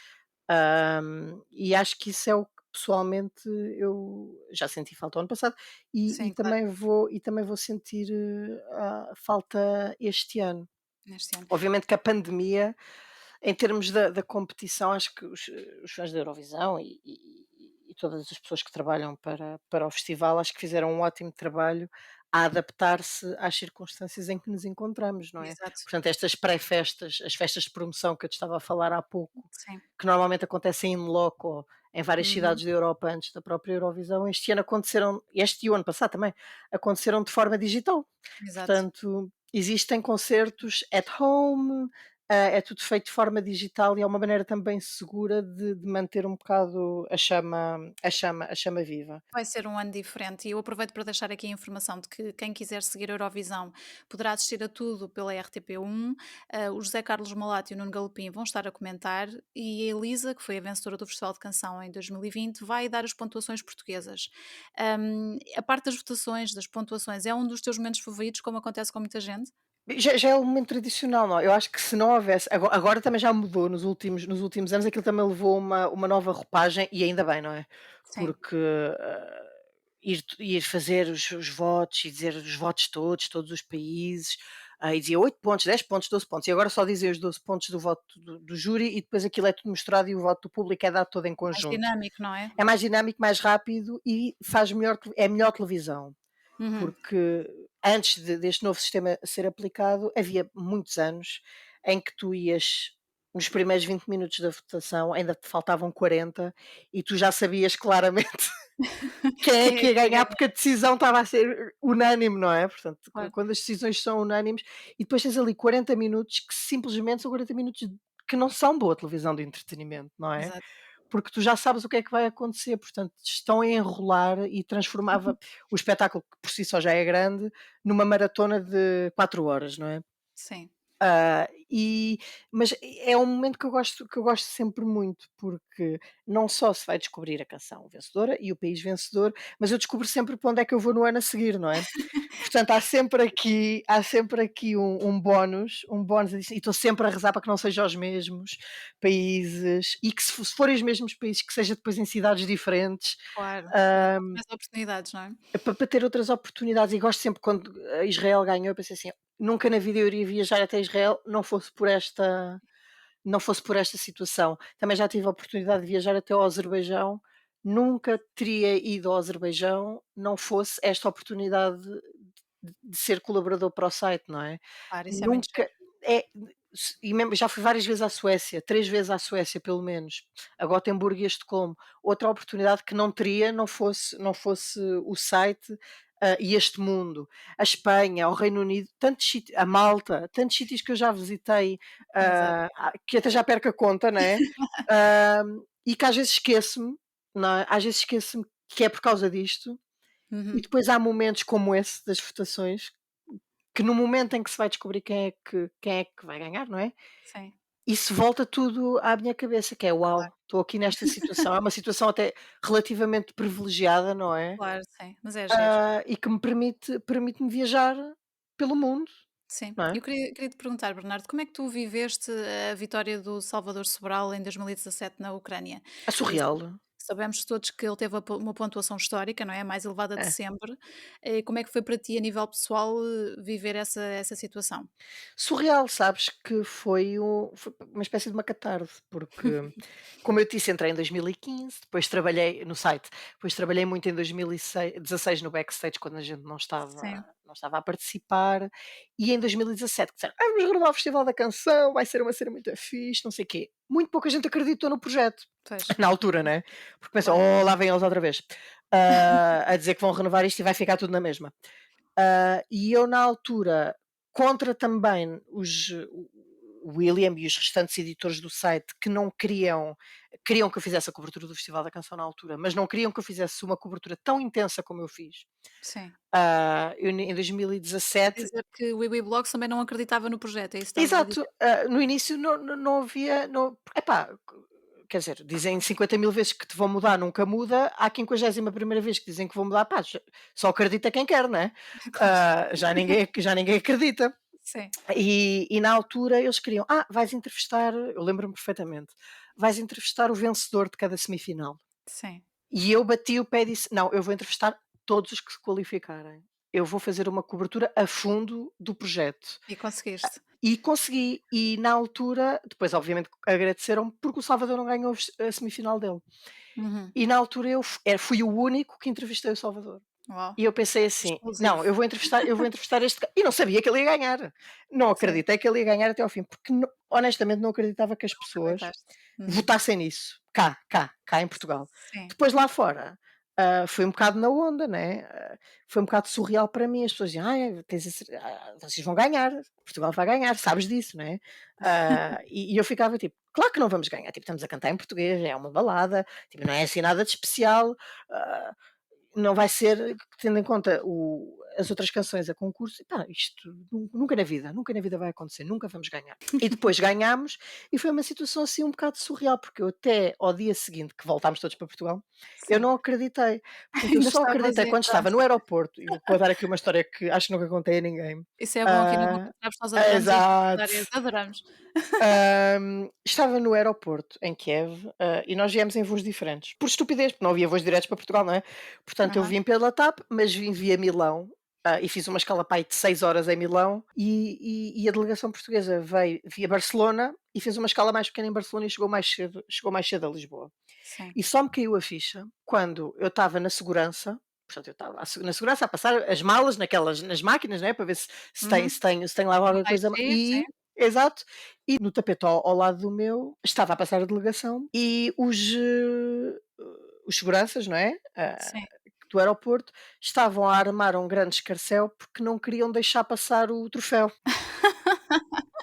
e acho que isso é o que pessoalmente eu já senti falta o ano passado e sim, claro, também vou sentir, falta este ano. neste ano. Obviamente que a pandemia, em termos da competição, acho que os fãs da Eurovisão e todas as pessoas que trabalham para o festival, acho que fizeram um ótimo trabalho a adaptar-se às circunstâncias em que nos encontramos, não é? Exato, Portanto, estas pré-festas, as festas de promoção que eu te estava a falar há pouco, sim. que normalmente acontecem in loco em várias Uhum, cidades da Europa antes da própria Eurovisão, este e o ano passado também, aconteceram de forma digital. exato. Portanto, existem concertos at home, é tudo feito de forma digital e é uma maneira também segura de manter um bocado a chama viva. Vai ser um ano diferente e eu aproveito para deixar aqui a informação de que quem quiser seguir a Eurovisão poderá assistir a tudo pela RTP1. O José Carlos Malato e o Nuno Galopim vão estar a comentar e a Elisa, que foi a vencedora do Festival de Canção em 2020, vai dar as pontuações portuguesas. A parte das votações, das pontuações, é um dos teus momentos favoritos, como acontece com muita gente? Já é um momento tradicional, não é? Eu acho que se não houvesse agora também já mudou nos últimos anos, aquilo também levou uma nova roupagem e ainda bem, não é? Sim, Porque, ir fazer os votos e dizer os votos todos os países, e dizia 8 pontos, 10 pontos, 12 pontos, e agora só dizem os 12 pontos do voto do júri e depois aquilo é tudo mostrado e o voto do público é dado todo em mais conjunto. dinâmico, não é? É mais dinâmico, mais rápido e é melhor televisão. Uhum, Porque antes deste novo sistema ser aplicado, havia muitos anos em que tu ias nos primeiros 20 minutos da votação, ainda te faltavam 40 e tu já sabias claramente quem é quem é que ia que ia ganhar, ganhar? porque a decisão estava a ser unânime, não é? Portanto, Claro, quando as decisões são unânimes e depois tens ali 40 minutos que simplesmente são 40 minutos que não são boa televisão de entretenimento, não é? exato. Porque tu já sabes o que é que vai acontecer, portanto, estão a enrolar e transformava o espetáculo, que por si só já é grande, numa maratona de 4 horas, não é? Sim, Ah, e mas é um momento que eu gosto sempre muito, porque não só se vai descobrir a canção vencedora e o país vencedor, mas eu descubro sempre para onde é que eu vou no ano a seguir, não é? Portanto, há sempre aqui um bónus e estou sempre a rezar para que não sejam os mesmos países e que se forem os mesmos países, que seja depois em cidades diferentes, claro. Para dar hã, mais oportunidades, não é? para ter outras oportunidades. E gosto sempre quando Israel ganhou, eu pensei assim: "Nunca na vida eu iria viajar até Israel, não fosse por esta situação". Também já tive a oportunidade de viajar até ao Azerbaijão, nunca teria ido ao Azerbaijão, não fosse esta oportunidade de ser colaborador para o site, não é? Claro, isso é muito Nunca giro. é e mesmo já fui várias vezes à Suécia, 3 vezes à Suécia pelo menos, a Gotemburgo e a Estocolmo. Outra oportunidade que não teria, não fosse o site, e este mundo. A Espanha, o Reino Unido, a Malta, tantos sítios que eu já visitei, Exato. que até já perco a conta, não é? Hã, e que às vezes esqueço-me, não é? Às vezes esqueço-me que é por causa disto, e Uhum. depois há momentos como esse das votações, que no momento em que se vai descobrir quem é que vai ganhar, não é? Sim. isso volta tudo à minha cabeça, que é: Claro, "Uau, estou aqui nesta situação", é uma situação até relativamente privilegiada, não é? claro, sim, mas é giro. E que me permite-me viajar pelo mundo, Sim. não é? Eu queria te perguntar, Bernardo, como é que tu viveste a vitória do Salvador Sobral em 2017 na Ucrânia? É Eh, sa surreal. Sabemos todos que ele teve uma pontuação histórica, não é? A mais elevada de É. sempre. Como é que foi para ti, a nível pessoal, viver essa situação? Surreal, sabes que foi uma espécie de uma catarse, porque, como eu te disse, entrei em 2015, depois trabalhei no site, depois trabalhei muito em 2016 no backstage, quando a gente Sim, não estava a participar, e em 2017 que disseram: vamos gravar o Festival da Canção, vai ser uma cena muito fixe, não sei o quê. Muito pouca gente acreditou no projeto, pois, na altura, né? Porque pensam: claro. "Oh, lá vêm eles outra vez, a dizer que vão renovar isto e vai ficar tudo na mesma". E eu na altura, contra também o William e os restantes editores do site que não queriam que eu fizesse a cobertura do Festival da Canção na altura, mas não queriam que eu fizesse uma cobertura tão intensa como eu fiz. Sim. Eu em Quer 2017. dizer que o Iwi Blogs também não acreditava no projeto, é isso que estavas a Exato, dizer? no início não havia, não, epá, quer dizer, dizem 50.000 vezes que te vão mudar, nunca muda, à 51ª vez que dizem que vão mudar, pá, só acredita quem quer, né? Claro. Já ninguém acredita. Sim, E na altura eles queriam: vais entrevistar", eu lembro-me perfeitamente, "vais entrevistar o vencedor de cada semifinal". sim. E eu bati o pé e disse: "Não, eu vou entrevistar todos os que se qualificarem. Eu vou fazer uma cobertura a fundo do projeto". E conseguiste? E consegui, e na altura depois obviamente agradeceram-me porque o Salvador não ganhou a semifinal dele. Uhum. E na altura fui o único que entrevistei o Salvador. Uau, E eu pensei assim: "Não, exclusivo. eu vou entrevistar este ca", e não sabia que ele ia ganhar. Não Sim, acreditei que ele ia ganhar até ao fim, porque honestamente não acreditava que as pessoas acreditaste. Uhum. votassem nisso, cá em Portugal. Sim, Depois lá fora, foi um bocado na onda, né, foi um bocado surreal para mim, as pessoas diziam: "Ai, vocês vão ganhar, Portugal vai ganhar, sabes disso, né?". E eu ficava tipo: "Claro que não vamos ganhar, tipo, estamos a cantar em português, é uma balada, tipo, não é assim nada de especial, ah, não vai ser, tendo em conta as outras canções a concurso, epá, isto nunca na vida vai acontecer, nunca vamos ganhar". E depois ganhámos, e foi uma situação assim um bocado surreal, porque eu até ao dia seguinte que voltámos todos para Portugal, eu sim. não acreditei, porque eu Ainda só estavas acreditei em quando estava no transe. aeroporto, e vou contar aqui uma história que acho que nunca contei a ninguém. Isso é bom aqui no Boca Ah, de Trapos, nós adoramos estas exato. histórias, adoramos. Estava no aeroporto em Kiev, e nós viemos em voos diferentes, por estupidez, porque não havia voos diretos para Portugal, não é? Portanto, eu Aham, vim pela TAP, mas vim via Milão, e fiz uma escala para aí de 6 horas em Milão, e a delegação portuguesa veio via Barcelona e fez uma escala mais pequena em Barcelona e chegou mais cedo a Lisboa. sim. E só me caiu a ficha quando eu estava na segurança, portanto, eu estava na segurança a passar as malas nas máquinas, né, para ver Uhum. se tem lá No qualquer coisa, raio-x, sim, exato, e no tapete ao lado do meu estava a passar a delegação e os seguranças, não é, sim. do aeroporto, estavam a armar um grande escarcéu porque não queriam deixar passar o troféu.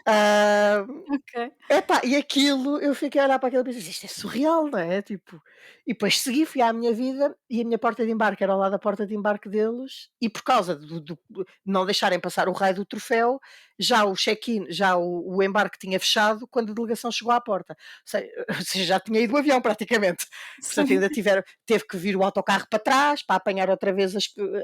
Ah, Ok. Epá, e aquilo, eu fiquei a olhar para aquilo e pensei: "Isto é surreal", não é, tipo, e depois segui, fui à minha vida e a minha porta de embarque era ao lado da porta de embarque deles, e por causa do não deixarem passar o raio do troféu, já o check-in, já o embarque tinha fechado quando a delegação chegou à porta. Ou seja, já tinha ido o avião praticamente. Portanto, Sim. ainda teve que vir o autocarro para trás, para apanhar outra vez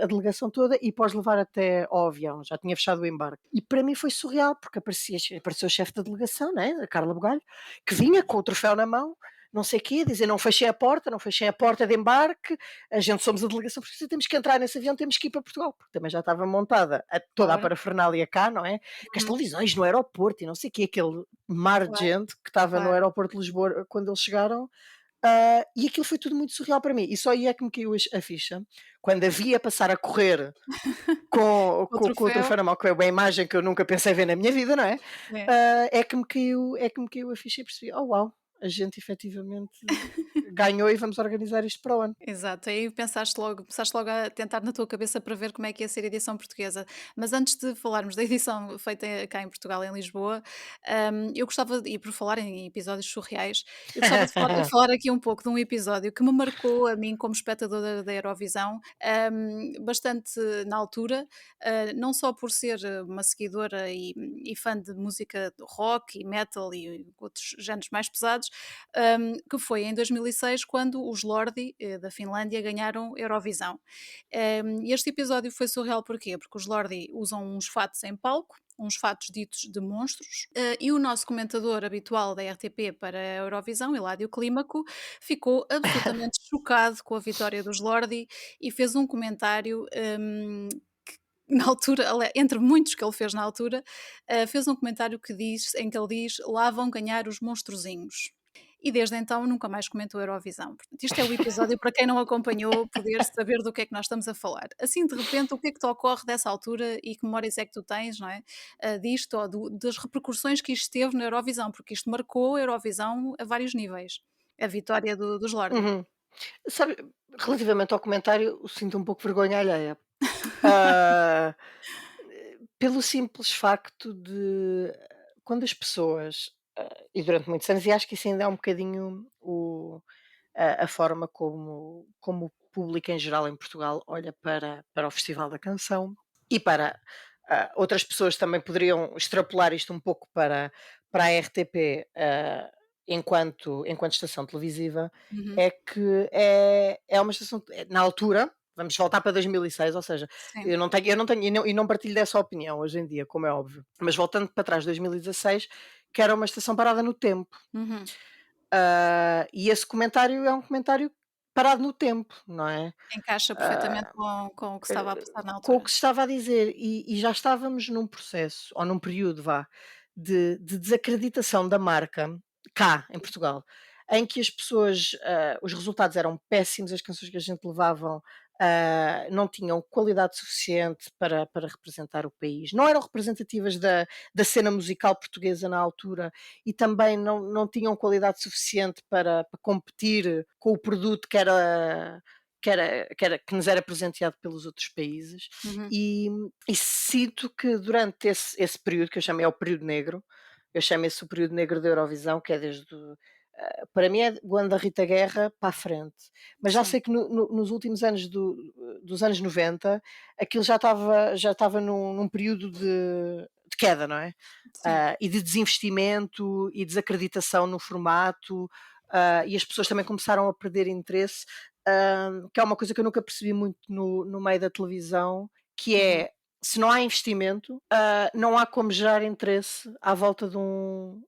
a delegação toda e para os levar até ao avião, já tinha fechado o embarque. E para mim foi surreal, porque apareceu o chefe da delegação, né, a Carla Bugalho, que vinha com o troféu na mão, não sei o quê, dizer: não fechem a porta de embarque, a gente somos a delegação, porque temos que entrar nesse avião, temos que ir para Portugal, porque também já estava montada toda a Claro. parafernália cá, não é? Com as Uhum. televisões no aeroporto e não sei o quê, aquele mar de Claro, gente que estava no claro. aeroporto de Lisboa quando eles chegaram, e aquilo foi tudo muito surreal para mim. E só aí é que me caiu a ficha, quando a via passar a correr O com o troféu, troféu na mão, que é uma imagem que eu nunca pensei ver na minha vida, não é? sim. É que me caiu a ficha e percebi: "Oh, uau! a gente efetivamente ganhou e vamos organizar isto para o ano. Exato, aí começaste logo a tentar na tua cabeça para ver como é que ia ser a edição portuguesa. Mas antes de falarmos da edição feita cá em Portugal, em Lisboa, eu gostava e por falar em episódios surreais, eu gostava de falar aqui um pouco de um episódio que me marcou a mim como espectadora da Eurovisão, bastante na altura, não só por ser uma seguidora e fã de música de rock e metal e outros géneros mais pesados, que foi em 2006 quando os Lordi, da Finlândia, ganharam Eurovisão. Este episódio foi surreal porquê? Porque os Lordi usam uns fatos em palco, uns fatos ditos de monstros, e o nosso comentador habitual da RTP para a Eurovisão, Eladio Clímaco, ficou absolutamente chocado com a vitória dos Lordi e fez um comentário, na altura, entre muitos que ele fez na altura, fez um comentário em que ele diz: "Lá vão ganhar os monstrozinhos". E desde então nunca mais comentou a Eurovisão. Portanto, isto é o episódio para quem não acompanhou poder saber do que é que nós estamos a falar. Assim, de repente, o que é que te ocorre dessa altura e que memórias é que tu tens, não é? Disto ou das repercussões que isto teve na Eurovisão, porque isto marcou a Eurovisão a vários níveis. A vitória dos Lordi. Uhum. Sabe, relativamente ao comentário, eu sinto um pouco vergonha alheia. Ah, pelo simples facto de quando as pessoas, e durante muitos anos, e acho que isso ainda é um bocadinho a forma como o público em geral em Portugal olha para o Festival da Canção e para outras pessoas também poderiam extrapolar isto um pouco para a RTP enquanto estação televisiva, Uhum. é que é uma estação, na altura, vamos voltar para 2006, ou seja, Sim. eu não tenho e não partilho dessa opinião hoje em dia, como é óbvio, mas voltando para trás, 2016, que era uma estação parada no tempo. Uhum. E esse comentário é um comentário parado no tempo, não é? Encaixa perfeitamente Ah, com o que se estava a passar na com o altura. que se estava a dizer, e já estávamos num processo, ou num período, vá, de desacreditação da marca, cá em Portugal, em que as pessoas, os resultados eram péssimos, as canções que a gente levavam, não tinham qualidade suficiente para representar o país, não eram representativas da cena musical portuguesa na altura e também não tinham qualidade suficiente para competir com o produto que nos era presenteado pelos outros países, Uhum. e sinto que durante esse período, que eu chamo é o período negro, eu chamo esse o período negro da Eurovisão, que é para mim é o ano da Rita Guerra para a frente, mas já Sim, sei que nos últimos anos dos anos 90 aquilo já estava num período de queda, não é? sim, E de desinvestimento e desacreditação no formato, e as pessoas também começaram a perder interesse, que é uma coisa que eu nunca percebi muito no meio da televisão, que uhum, é, se não há investimento, não há como gerar interesse à volta de um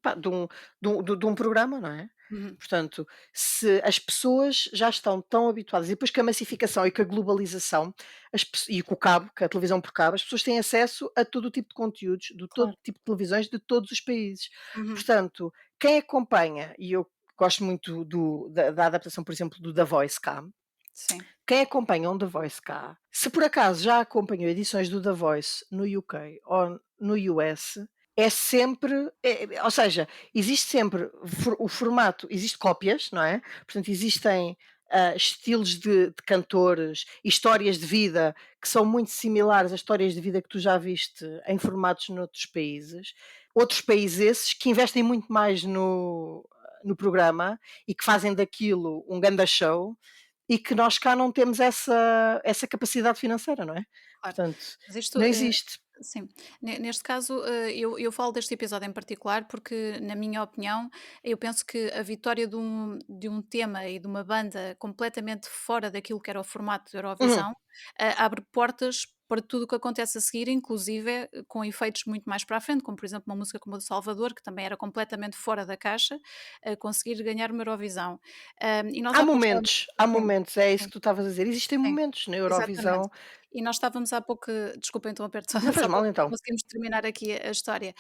programa, não é? uhum, Portanto, se as pessoas já estão tão habituadas, e depois com a massificação e com a globalização, e com o cabo, com a televisão por cabo, as pessoas têm acesso a todo o tipo de conteúdos, de todo claro, o tipo de televisões de todos os países. uhum, Portanto, quem acompanha, e eu gosto muito da adaptação, por exemplo, do The Voice cá, sim, quem acompanha um The Voice cá, se por acaso já acompanhou edições do The Voice no UK ou no US, é sempre, ou seja, existe sempre o formato, existe cópias, não é? Portanto, existem estilos de cantores, histórias de vida que são muito similares às histórias de vida que tu já viste em formatos noutros países. Outros países esses que investem muito mais no programa e que fazem daquilo um ganda show e que nós cá não temos essa capacidade financeira, não é? claro. Portanto, Mas isto, não existe. sim, neste caso, eu falo deste episódio em particular porque, na minha opinião, eu penso que a vitória de um tema e de uma banda completamente fora daquilo que era o formato da Uhum. Eurovisão, abre portas para tudo o que acontece a seguir, inclusive com efeitos muito mais para a frente, como por exemplo uma música como a de Salvador, que também era completamente fora da caixa, conseguir ganhar uma Eurovisão. E nós Há há pouco estávamos. momentos, há Sim, momentos, é isso sim. que tu estavas a dizer. Existem Sim, momentos na exatamente. Eurovisão. E nós estávamos há pouco desculpa interromper-te, Não só faz para mal então. conseguirmos terminar aqui a história,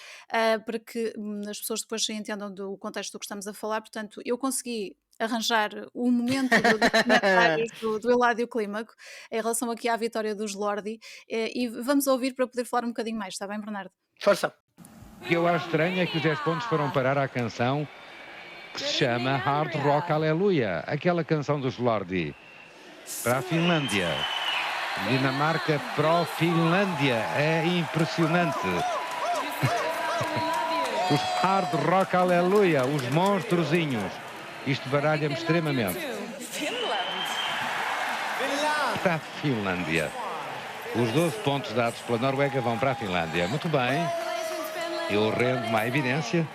para que, as pessoas depois se entendam do contexto do que estamos a falar. Portanto, eu consegui arranjar o momento dos comentários do Eladio Clímaco, em relação aqui à vitória dos Lordi, e vamos ouvir para poder falar um bocadinho mais, está bem, Bernardo? Força. O que eu acho estranho é que os 10 pontos foram parar à canção que se chama Hard Rock Aleluia, aquela canção dos Lordi, para a Finlândia. Dinamarca para a Finlândia, é impressionante. Os Hard Rock Aleluia, os monstrozinhos. Isto baralha-me extremamente. Para a Finlândia. Os 12 pontos dados pela Noruega vão para a Finlândia. Muito bem. Eu rendo-me à evidência.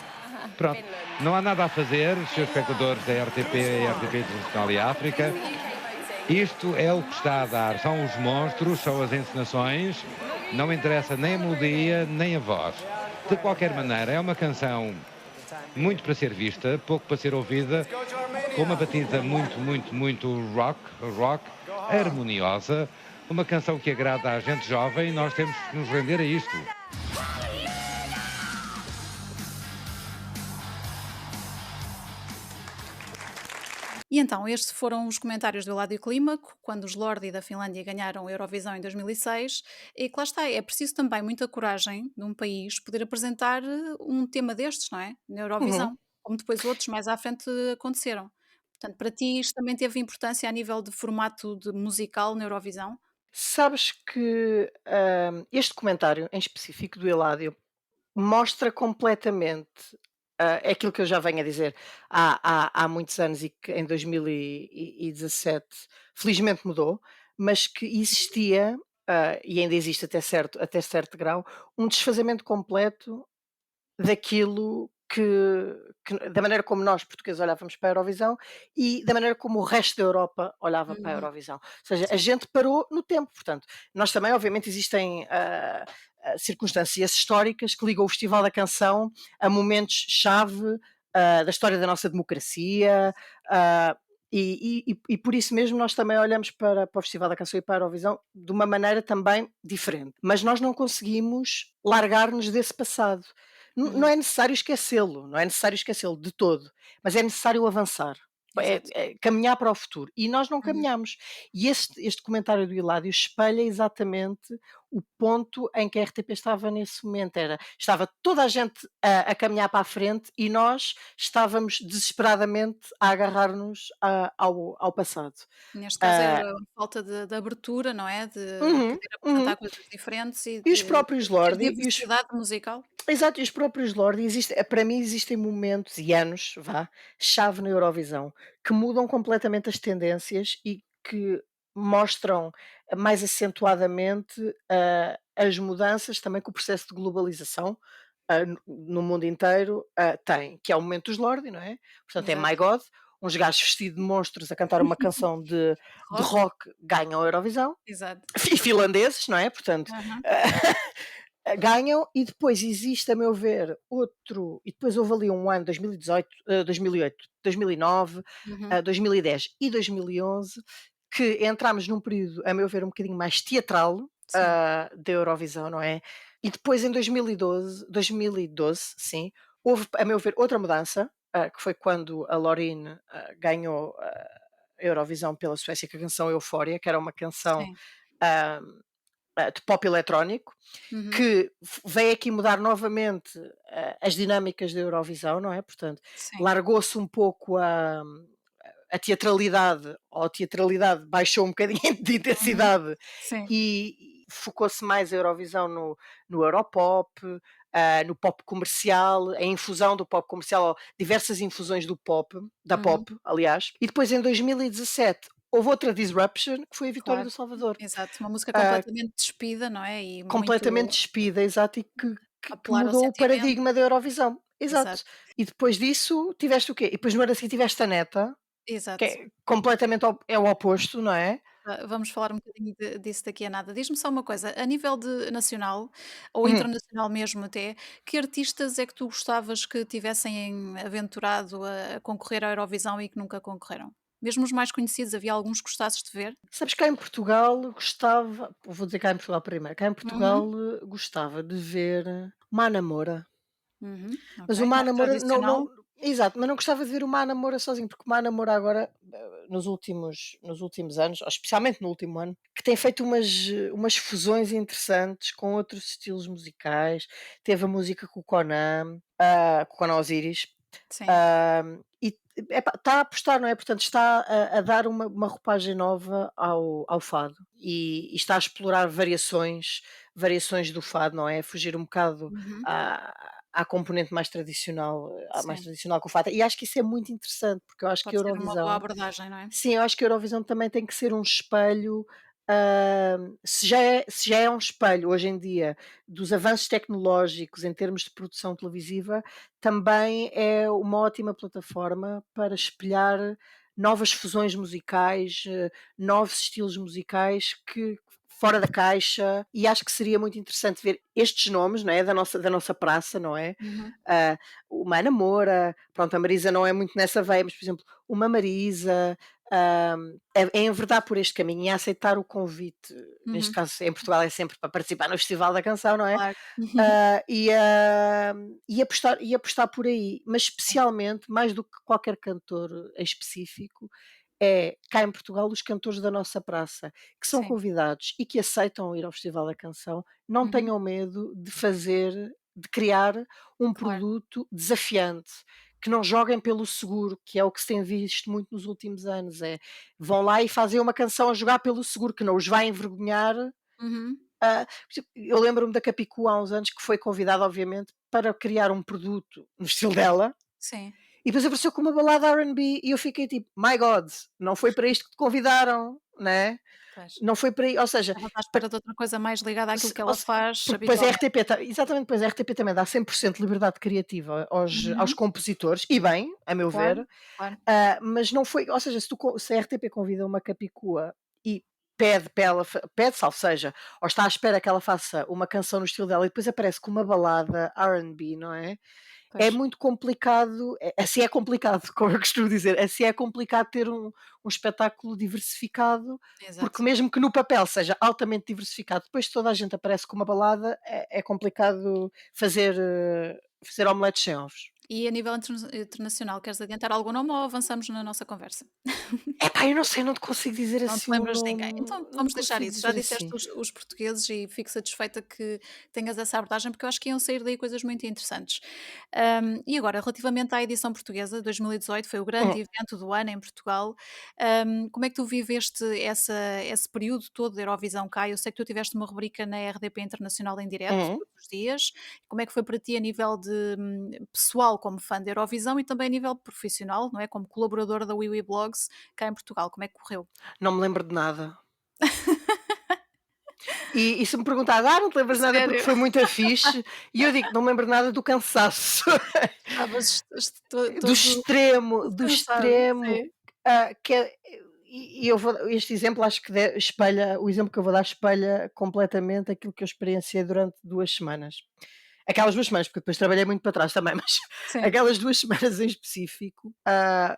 Pronto. Não há nada a fazer, senhores espectadores da RTP e RTP Internacional e África. Isto é o que está a dar. São os monstros, são as encenações. Não interessa nem a melodia, nem a voz. De qualquer maneira, é uma canção muito para ser vista, pouco para ser ouvida, com uma batida muito rock, harmoniosa. Uma canção que agrada à gente jovem e nós temos que nos render a isto. E então, estes foram os comentários do Eladio Clímaco, quando os Lordi da Finlândia ganharam a Eurovisão em 2006, e que lá está, é preciso também muita coragem de um país poder apresentar um tema destes, não é? Na Uhum. Eurovisão, como depois outros mais à frente aconteceram. Portanto, para ti isto também teve importância a nível de formato de musical na Eurovisão? Sabes que, este comentário em específico do Eládio mostra completamente, é aquilo que eu já venho a dizer há muitos anos e que em 2017 felizmente mudou, mas que existia, e ainda existe até certo grau, um desfazamento completo daquilo que da maneira como nós portugueses olhávamos para a Eurovisão e da maneira como o resto da Europa olhava para a Uhum, Eurovisão. Ou seja, a sim. gente parou no tempo, portanto, nós também obviamente existem, circunstâncias históricas que ligam o Festival da Canção a momentos-chave, da história da nossa democracia, ah, e por isso mesmo nós também olhamos para o Festival da Canção e para a Eurovisão de uma maneira também diferente. Mas nós não conseguimos largar-nos desse passado. Não Uhum, é necessário esquecê-lo, não é necessário esquecê-lo de todo, mas é necessário avançar, exato. caminhar para o futuro e nós não Uhum. caminhamos. E este comentário do Hilário espelha exatamente o ponto em que a RTP estava nesse momento, estava toda a gente a caminhar para a frente e nós estávamos desesperadamente a agarrar-nos ao passado. Neste caso era Ah, a falta de abertura, não é? De uhum, poder uhum. apresentar coisas diferentes e E os de próprios ter Lordi diversidade musical. exato, e os próprios Lordi para mim existem momentos e anos, vá, chave na Eurovisão, que mudam completamente as tendências e que mostram mais acentuadamente, as mudanças também que o processo de globalização, no mundo inteiro, tem, que é o momento dos Lordi, não é? Portanto, é My Exato. God, uns gajos vestidos de monstros a cantar uma canção de Rock, rock ganham a Eurovisão, exato. e finlandeses, não é? Portanto, Aham. ganham e depois existe, a meu ver, outro e depois houve ali um ano, 2018, 2008, 2009, Uhum. 2010 e 2011, que entramos num período, a meu ver, um bocadinho mais teatral, Sim. da Eurovisão, não é? E depois em 2012, sim, houve, a meu ver, outra mudança, que foi quando a Loreen, ganhou, a Eurovisão pela Suécia com a canção Euphoria, que era uma canção, Sim. ah, de pop eletrónico, Uhum. que veio aqui mudar novamente, as dinâmicas da Eurovisão, não é? Portanto, Sim. largou-se um pouco a teatralidade, ou a teatralidade baixou um bocadinho de Uhum. intensidade Sim. e focou-se mais a Eurovisão no Europop, no pop comercial, a infusão do pop comercial, ou diversas infusões do pop, da Uhum. pop, aliás. E depois em 2017 houve outra disruption, que foi a Vitória Claro. do Salvador. Exato. Uma música Ah, completamente despida, não é? E Completamente muito despida, exato, e que apelar ao mudou o sentimento. paradigma da Eurovisão. Exato. Exato. E depois disso tiveste o quê? E depois no ano a seguir tiveste a Neta, que Exato. é completamente é o oposto, não é? Vamos falar um bocadinho disso daqui a nada. Diz-me só uma coisa, a nível de nacional, ou Uhum. internacional mesmo até, que artistas é que tu gostavas que tivessem aventurado a concorrer à Eurovisão e que nunca concorreram? Mesmo os mais conhecidos, havia alguns que gostasses de ver? Sabes, cá em Portugal gostava, vou dizer cá em Portugal primeiro, cá em Portugal, Uhum, gostava de ver Mana Moura. uhum, ok, Mas o mais Mana Moura tradicional. não exato, mas não gostava de ver o Mana Moura sozinho, porque o Mana Moura agora, nos últimos anos, ou especialmente no último ano, que tem feito umas fusões interessantes com outros estilos musicais. Teve a música com o Conan Osiris, Sim. E está a apostar, não é? Portanto, está a dar uma roupagem nova ao fado e está a explorar variações do fado, não é? Fugir um bocado Uhum. à componente mais tradicional, mais Sim. tradicional que o fado. E acho que isso é muito interessante, porque eu acho que a Pode ser uma boa Eurovisão, abordagem, não é? sim, eu acho que a Eurovisão também tem que ser um espelho, se já é um espelho hoje em dia dos avanços tecnológicos em termos de produção televisiva, também é uma ótima plataforma para espelhar novas fusões musicais, novos estilos musicais que fora da caixa, e acho que seria muito interessante ver estes nomes, não é, da nossa praça, não é? Uhum. Ah, uma Ana Moura, pronto, a Marisa não é muito nessa veia, mas, por exemplo, uma Marisa, é enverdar por este caminho e aceitar o convite, neste Uhum. caso em Portugal é sempre para participar no Festival da Canção, não é? Claro. E apostar por aí, mas Sim, especialmente, mais do que qualquer cantor em específico, é cá em Portugal os cantores da nossa praça, que são sim. convidados e que aceitam ir ao Festival da Canção, não Uhum. tenham medo de criar um Claro. produto desafiante, que não joguem pelo seguro, que é o que se tem visto muito nos últimos anos, vão lá e fazem uma canção a jogar pelo seguro, que não os vai envergonhar. Uhum. Eu lembro-me da Capicua há uns anos que foi convidada, obviamente, para criar um produto no estilo dela, Sim. e depois apareceu com uma balada R&B e eu fiquei tipo: "My God, não foi para isto que te convidaram, né, Pois. não foi para aí", ou seja, Estavas à pa espera de outra coisa mais ligada àquilo se que ou ela se faz porque depois a habitualmente. RTP exatamente, depois a RTP também dá 100% de liberdade criativa aos Uhum. compositores, e bem, a meu Claro, ver, claro. mas não foi, ou seja, se a RTP convida uma Capicua e pede para ela pede, salvo seja, ou está à espera que ela faça uma canção no estilo dela e depois aparece com uma balada R&B, não é? É Pois. muito complicado, assim é complicado, como eu costumo dizer, assim é complicado ter um espetáculo diversificado, porque Exato. mesmo que no papel seja altamente diversificado, depois toda a gente aparece com uma balada, é complicado fazer omeletes sem ovos. E a nível internacional, queres adiantar algum nome ou avançamos na nossa conversa? Epá, eu não sei, não te consigo dizer Não te assim um lembras de ninguém. nome, Então não vamos te deixar consigo isso. Já dizer disseste assim. os portugueses e fico satisfeita que tenhas essa abordagem, porque eu acho que iam sair daí coisas muito interessantes. E agora, relativamente à edição portuguesa, 2018 foi o grande Hum, evento do ano em Portugal. Como é que tu viveste esse período todo da Eurovisão cá? Eu sei que tu tiveste uma rubrica na RDP Internacional em direto hum. todos os dias. Como é que foi para ti a nível de pessoal como fã da Eurovisão e também a nível profissional, não é? Como colaborador da WiWi Blogs cá em Portugal, como é que correu? Não me lembro de nada. E se me perguntares: "Não te lembras de nada porque Sério? foi muito fixe", e eu digo: "Não me lembro nada do cansaço". Estavas Do todo extremo, todo do cansado, extremo, sim. que é, e eu vou este exemplo acho que espelha o exemplo que eu vou dar espelha completamente aquilo que eu experienciei durante 2 semanas. Aquelas 2 semanas, porque depois trabalhei muito para trás também, mas Sim. aquelas 2 semanas em específico,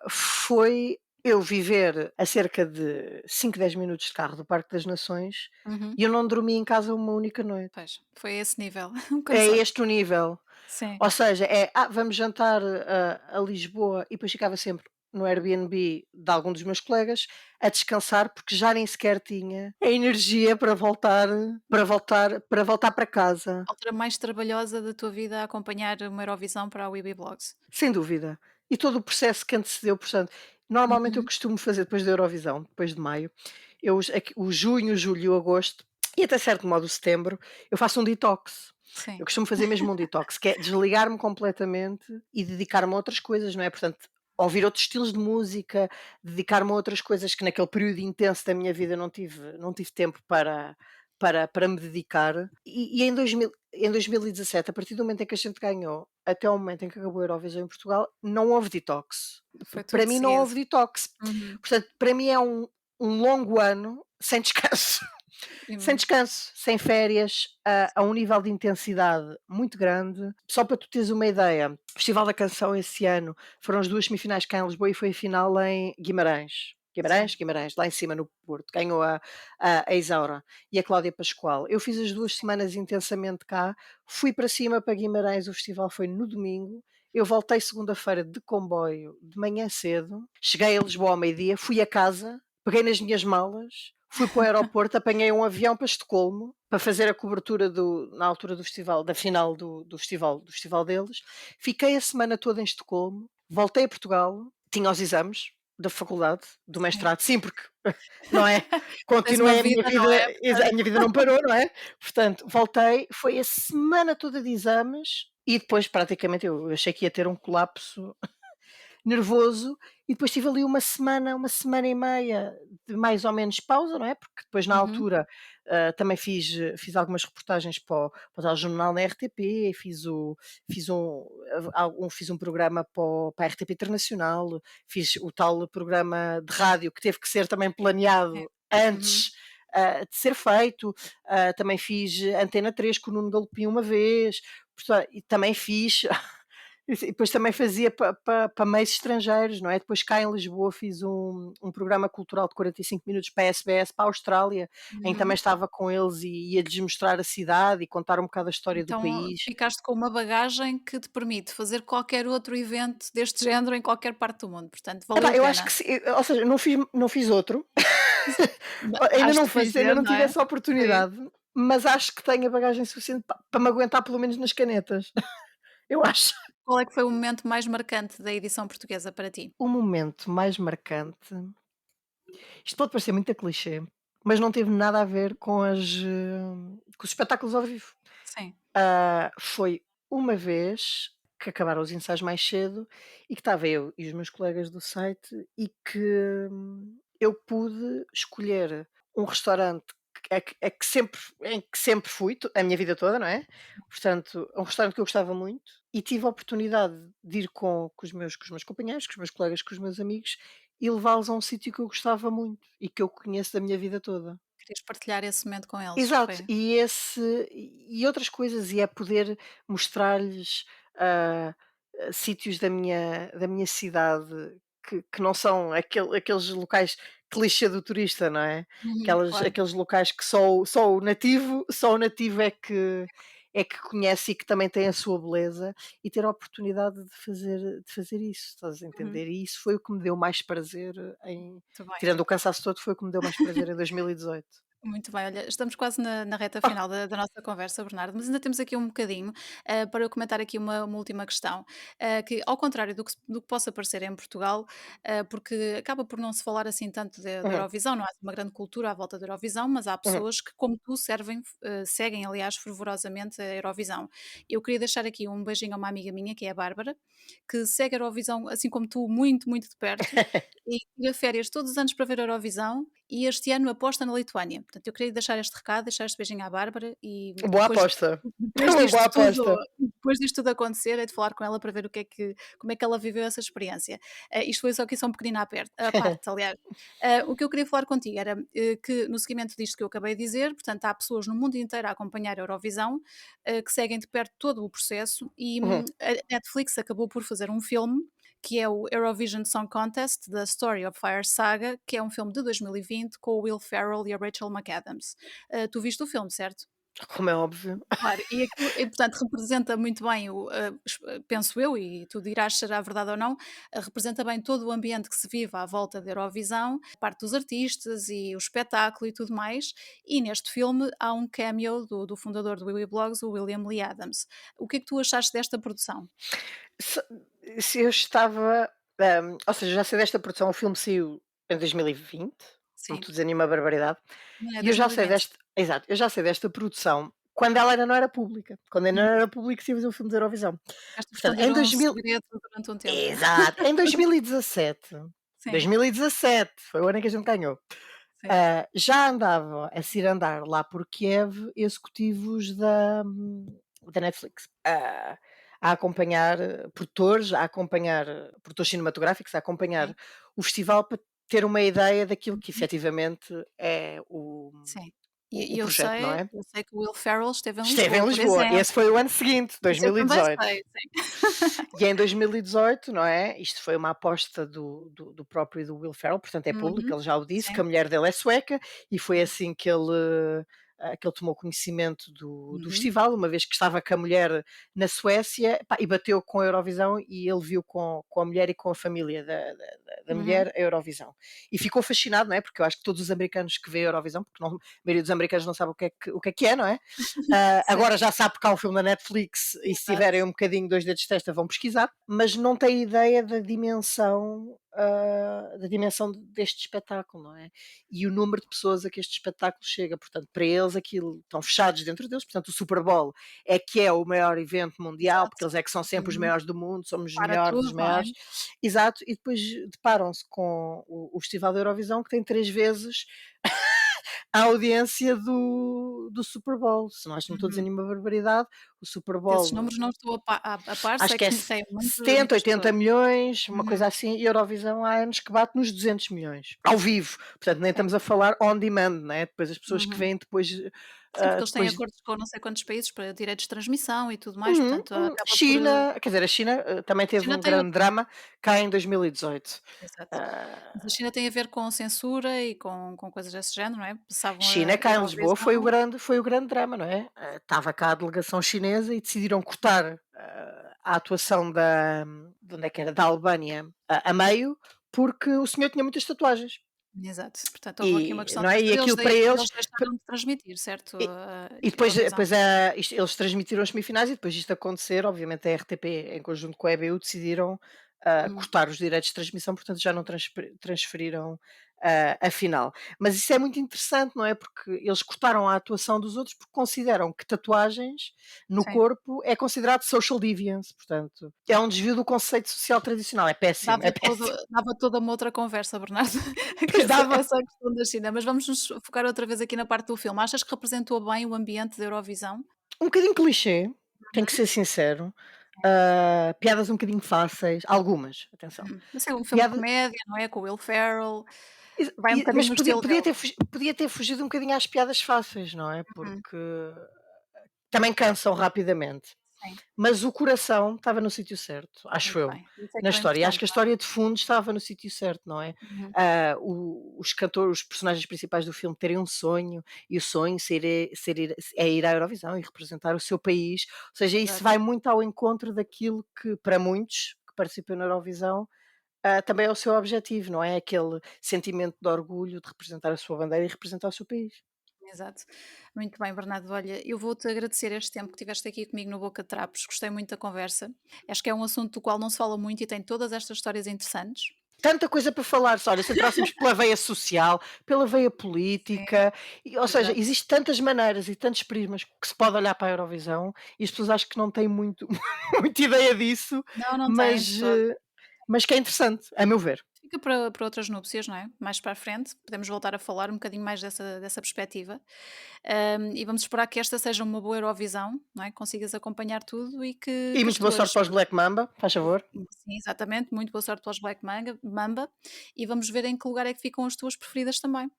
foi eu viver a cerca de 5, 10 minutos de carro do Parque das Nações Uhum. e eu não dormi em casa uma única noite. Pois, foi esse nível, um É cansaço. este o nível. Sim. Ou seja, vamos jantar a Lisboa, e depois ficava sempre no Airbnb de algum dos meus colegas a descansar, porque já nem sequer tinha a energia para voltar para casa, Altura mais trabalhosa da tua vida a acompanhar uma Eurovisão para a WiB Blogs. sem dúvida. E todo o processo que antecedeu, portanto, normalmente eu Uhum. costumo fazer depois da Eurovisão, depois de maio, o junho, julho e o agosto, e até certo modo o setembro, eu faço um detox. Eu Sim. costumo fazer mesmo um detox, que é desligar-me completamente e dedicar-me a outras coisas, não é? Portanto, ouvir outros estilos de música, dedicar-me a outras coisas que naquele período intenso da minha vida não tive tempo para me dedicar. E em 2017, a partir do momento em que a gente ganhou, até o momento em que acabou a Eurovisão em Portugal, não houve detox. Foi Para tudo mim não seguido. houve detox. Uhum. Portanto, para mim é um longo ano sem descanso. Sem Hum. descanso, sem férias, a um nível de intensidade muito grande. Só para tu teres uma ideia, o Festival da Canção esse ano foram as 2 semifinais cá em Lisboa e foi a final em Guimarães. Guimarães? Sim. Guimarães, lá em cima no Porto. Ganhou a Isaura e a Cláudia Pascoal. Eu fiz as 2 semanas intensamente cá, fui para cima para Guimarães, o festival foi no domingo, eu voltei segunda-feira de comboio de manhã cedo, cheguei a Lisboa ao meio-dia, fui a casa, peguei nas minhas malas, fui para o aeroporto, apanhei um avião para Estocolmo, para fazer a cobertura na altura do festival, da final do festival deles. Fiquei a semana toda em Estocolmo, voltei a Portugal, tinha os exames da faculdade, do Sim. mestrado, sim, porque, não é? Tens uma Continuei a minha vida, não vida, é? a minha vida não parou, não é? Portanto, voltei, foi a semana toda de exames e depois praticamente eu achei que ia ter um colapso nervoso, e depois tive ali uma semana e meia de mais ou menos pausa, não é? Porque depois na Uhum. altura também fiz algumas reportagens para o telejornal na RTP, fiz um programa para a RTP Internacional, fiz o tal programa de rádio que teve que ser também Sim. planeado Uhum. antes de ser feito. Também fiz Antena 3 com o Nuno Galopim uma vez, portanto, e também fiz e depois também fazia para meios estrangeiros, não é? Depois cá em Lisboa fiz um programa cultural de 45 minutos para a SBS, para a Austrália, em que também Uhum. estava com eles e ia-lhes mostrar a cidade e contar um bocado a história do Então país. ficaste com uma bagagem que te permite fazer qualquer outro evento deste género em qualquer parte do mundo, portanto valeu Epá, a eu acho pena. que ou seja, não fiz outro, ainda Has não de fiz, ainda fazer, não não tive é? essa Sim. oportunidade, mas acho que tenho a bagagem suficiente para me aguentar pelo menos nas canetas, eu acho. Qual é que foi o momento mais marcante da edição portuguesa para ti? O momento mais marcante, isto pode parecer muito a clichê, mas não teve nada a ver com os espetáculos ao vivo. Sim. Foi uma vez que acabaram os ensaios mais cedo e que estava eu e os meus colegas do site e que eu pude escolher um restaurante em que sempre fui, a minha vida toda, não é? Portanto, é um restaurante que eu gostava muito e tive a oportunidade de ir com os meus companheiros, com os meus colegas, com os meus amigos e levá-los a um sítio que eu gostava muito e que eu conheço da minha vida toda. Querias partilhar esse momento com eles, Exato, foi? e outras coisas, e é poder mostrar-lhes, ah, sítios da minha cidade que não são aqueles locais clichê do turista, não é? Uhum, Aquelas claro. aqueles locais que só o nativo é que conhece e que também tem a sua beleza, e ter a oportunidade de fazer isso, estás a Uhum, entender? E isso foi o que me deu mais prazer muito bem. tirando o cansaço todo, foi o que me deu mais prazer em 2018. Muito bem, olha, estamos quase na reta Ah, final da nossa conversa, Bernardo, mas ainda temos aqui um bocadinho para eu comentar aqui uma última questão, que ao contrário do que possa parecer em Portugal, porque acaba por não se falar assim tanto da uhum, Eurovisão, não há uma grande cultura à volta da Eurovisão, mas há uhum. pessoas que, como tu, seguem, aliás, fervorosamente a Eurovisão. Eu queria deixar aqui um beijinho a uma amiga minha, que é a Bárbara, que segue a Eurovisão, assim como tu, muito, muito de perto, e tira férias todos os anos para ver a Eurovisão e este ano aposta na Lituânia. Portanto, eu queria deixar este recado, deixar este beijinho à Bárbara e Boa aposta. depois Uma boa disto tudo aposta. depois disto tudo acontecer, é de falar com ela para ver como é que ela viveu essa experiência. Isto foi só aqui só um pequenino à parte, aliás. O que eu queria falar contigo era, que no seguimento disto que eu acabei de dizer, portanto, há pessoas no mundo inteiro a acompanhar a Eurovisão, que seguem de perto todo o processo e, Uhum. a Netflix acabou por fazer um filme que é o Eurovision Song Contest, The Story of Fire Saga, que é um filme de 2020 com o Will Ferrell e a Rachel McAdams. Tu viste o filme, certo? Como é óbvio. Claro, e portanto representa muito bem penso eu, e tu dirás se será verdade ou não, representa bem todo o ambiente que se vive à volta da Eurovisão, a parte dos artistas e o espetáculo e tudo mais, e neste filme há um cameo do fundador do Wiwi Blogs, o William Lee Adams. O que é que tu achaste desta produção? Se se eu estava, ou seja, já sei desta produção, o filme saiu em 2020, não Sim, estou a dizer nenhuma barbaridade, não é e eu já sei 2020. desta exato, eu já sei desta produção quando ela ainda não era pública, quando ainda não Hum, era público se ia fazer o filme da Eurovisão. Ficaste a Portanto, esconder em um 2000 segredo durante um tempo. exato, em 2017, Sim, 2017 foi o ano em que a gente ganhou. sim. Já andavam a se ir andar lá por Kiev executivos da Netflix, a acompanhar produtores cinematográficos, a acompanhar Sim, o festival para ter uma ideia daquilo que uhum, efetivamente é o sim. o E o projeto, não é? eu sei que o Will Ferrell esteve em Esteve em Lisboa, por Lisboa, exemplo. esse foi o ano seguinte, Isso eu também 2018. sei, sim. E em 2018, não é? Isto foi uma aposta do próprio do Will Ferrell, portanto é público, Uhum. ele já o disse, que Sim, a mulher dele é sueca, e foi sim. assim que ele que ele tomou conhecimento do Uhum. festival, uma vez que estava com a mulher na Suécia, pá, e bateu com a Eurovisão e ele viu com a mulher e com a família da Uhum. mulher a Eurovisão. E ficou fascinado, não é? Porque eu acho que todos os americanos que veem a Eurovisão, porque a maioria dos americanos não sabe o que é, não é? Sim, Agora já sabe porque há um filme da Netflix e se exato. tiverem um bocadinho dois dedos de testa vão pesquisar, mas não têm ideia da dimensão deste espetáculo, não é? E o número de pessoas a que este espetáculo chega. Portanto, para eles aquilo estão fechados dentro deles. Portanto, o Super Bowl é que é o maior evento mundial, porque Exato. eles é que são sempre os Uhum. maiores do mundo, somos os Para melhores tudo, dos não é? maiores. Exato, e depois deparam-se com o Festival da Eurovisão, que tem 3 vezes a audiência do Super Bowl. Se não estou a dizer Uhum. nenhuma barbaridade, o Super Desses Bowl números não estou a par, acho sei que é que tem 70, muitas 80 pessoas. milhões, uma Uhum. coisa assim, e a Eurovisão há anos que bate nos 200 milhões, ao vivo. Portanto, nem Sim. estamos a falar on demand, né? Depois as pessoas que Uhum. vêm depois, Sim, porque eles têm depois. acordos com não sei quantos países para direitos de transmissão e tudo mais, Uhum, portanto acaba por China, quer dizer, a China também a teve China um tem grande outro drama cá em 2018. exato. Ah, Mas a China tem a ver com censura e com coisas desse género, não é? Passavam China, a cá em Lisboa, foi o Eurovisão grande, foi o grande drama, não é? Estava cá a delegação chinesa e decidiram cortar a atuação de onde é que era? Da Albânia a meio, porque o senhor tinha muitas tatuagens. exato, portanto houve aqui uma E, questão não de é? E censura, aquilo para eles eles. deixaram de transmitir, certo, E, a e depois, Eurovisão. eles transmitiram as semifinais e depois disto acontecer, obviamente a RTP, em conjunto com a EBU, decidiram Hum, cortar os direitos de transmissão, portanto já não transferiram a final. Mas isso é muito interessante, não é? Porque eles cortaram a atuação dos outros porque consideram que tatuagens no sim. corpo é considerado social deviance, portanto é um desvio do conceito social tradicional. É péssimo, é péssimo. Dava toda uma outra conversa, Bernardo, que Pois dava. essa questão da China, mas vamos nos focar outra vez aqui na parte do filme. Achas que representou bem o ambiente da Eurovisão? Um bocadinho clichê, tenho que Uhum. ser sincero. Piadas um bocadinho fáceis, algumas, atenção. Mas é um filme de Piada, comédia, não é, com o Will Ferrell, exa vai um bocadinho mas no podia estilo podia dele. ter fugido um bocadinho às piadas fáceis, não é, Uhum, porque também cansam rapidamente. sim, Mas o coração estava no sítio certo, acho muito eu, bem. Isso é na que é o história. E acho importante, que a não é? história de fundo estava no sítio certo, não é? Uhum, Os cantores, os personagens principais do filme terem um sonho e o sonho é ir à Eurovisão e representar o seu país. Ou seja, isso exato. vai muito ao encontro daquilo que, para muitos que participam na Eurovisão, também é o seu objetivo, não é? Aquele sentimento de orgulho de representar a sua bandeira e representar o seu país. Exato. Muito bem, Bernardo. Olha, eu vou-te agradecer este tempo que tiveste aqui comigo no Boca de Trapos. Gostei muito da conversa. Acho que é um assunto do qual não se fala muito e tem todas estas histórias interessantes. Tanta coisa para falar, olha, se entrássemos pela veia social, pela veia Sim, política, ou seja, exato. existem tantas maneiras e tantos prismas que se pode olhar para a Eurovisão e as pessoas acho que não têm muito, muita ideia disso, Não, não tem mas, de todo. mas que é interessante, a meu ver. Fica para outras núpcias, não é? Mais para a frente, podemos voltar a falar um bocadinho mais dessa perspectiva. E vamos esperar que esta seja uma boa Eurovisão, não é? Que consigas acompanhar tudo e que, E que as muito boa sorte tuas. para os Black Mamba, faz favor. Sim, exatamente. Muito boa sorte para os Mamba. E vamos ver em que lugar é que ficam as tuas preferidas também.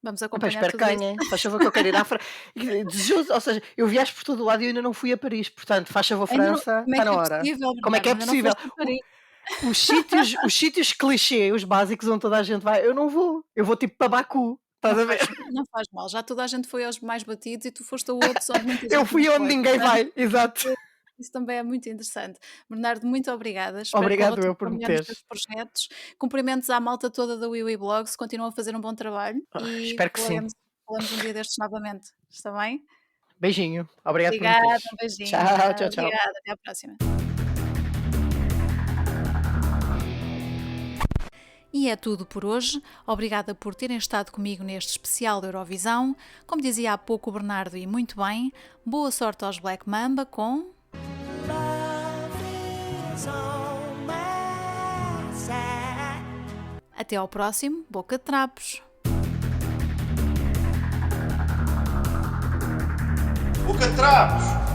Vamos Epá, acompanhar espero que tudo isso. ganhem, faz favor que eu quero ir à França. Desejoso, ou seja, eu viajo por todo o lado e eu ainda não fui a Paris, portanto, faz favor Ainda não, França, como é está que na é hora. possível, Como é que Bernardo? é Ainda não possível? foste a Paris. Os sítios clichê, os básicos onde toda a gente vai, eu não vou. Eu vou tipo para Baku, estás Não a faz, ver? não faz mal. Já toda a gente foi aos mais batidos e tu foste a outros onde muita Eu gente não fui onde foi. ninguém Portanto, vai, exato. isso também é muito interessante. Bernardo, muito obrigada. Espero que corra Obrigado tudo eu por tão me bem nos teres. teus projetos. Cumprimentos à malta toda da WiWi Blogs, continuam a fazer um bom trabalho e Espero que sim. falamos um dia destes novamente. Está bem? Beijinho, obrigado por me Obrigada, teres. um beijinho. Tchau, tchau, tchau. Obrigada, até à próxima. E é tudo por hoje. Obrigada por terem estado comigo neste especial da Eurovisão. Como dizia há pouco o Bernardo, e muito bem, boa sorte aos Black Mamba com. Até ao próximo Boca de Trapos. Boca de Trapos!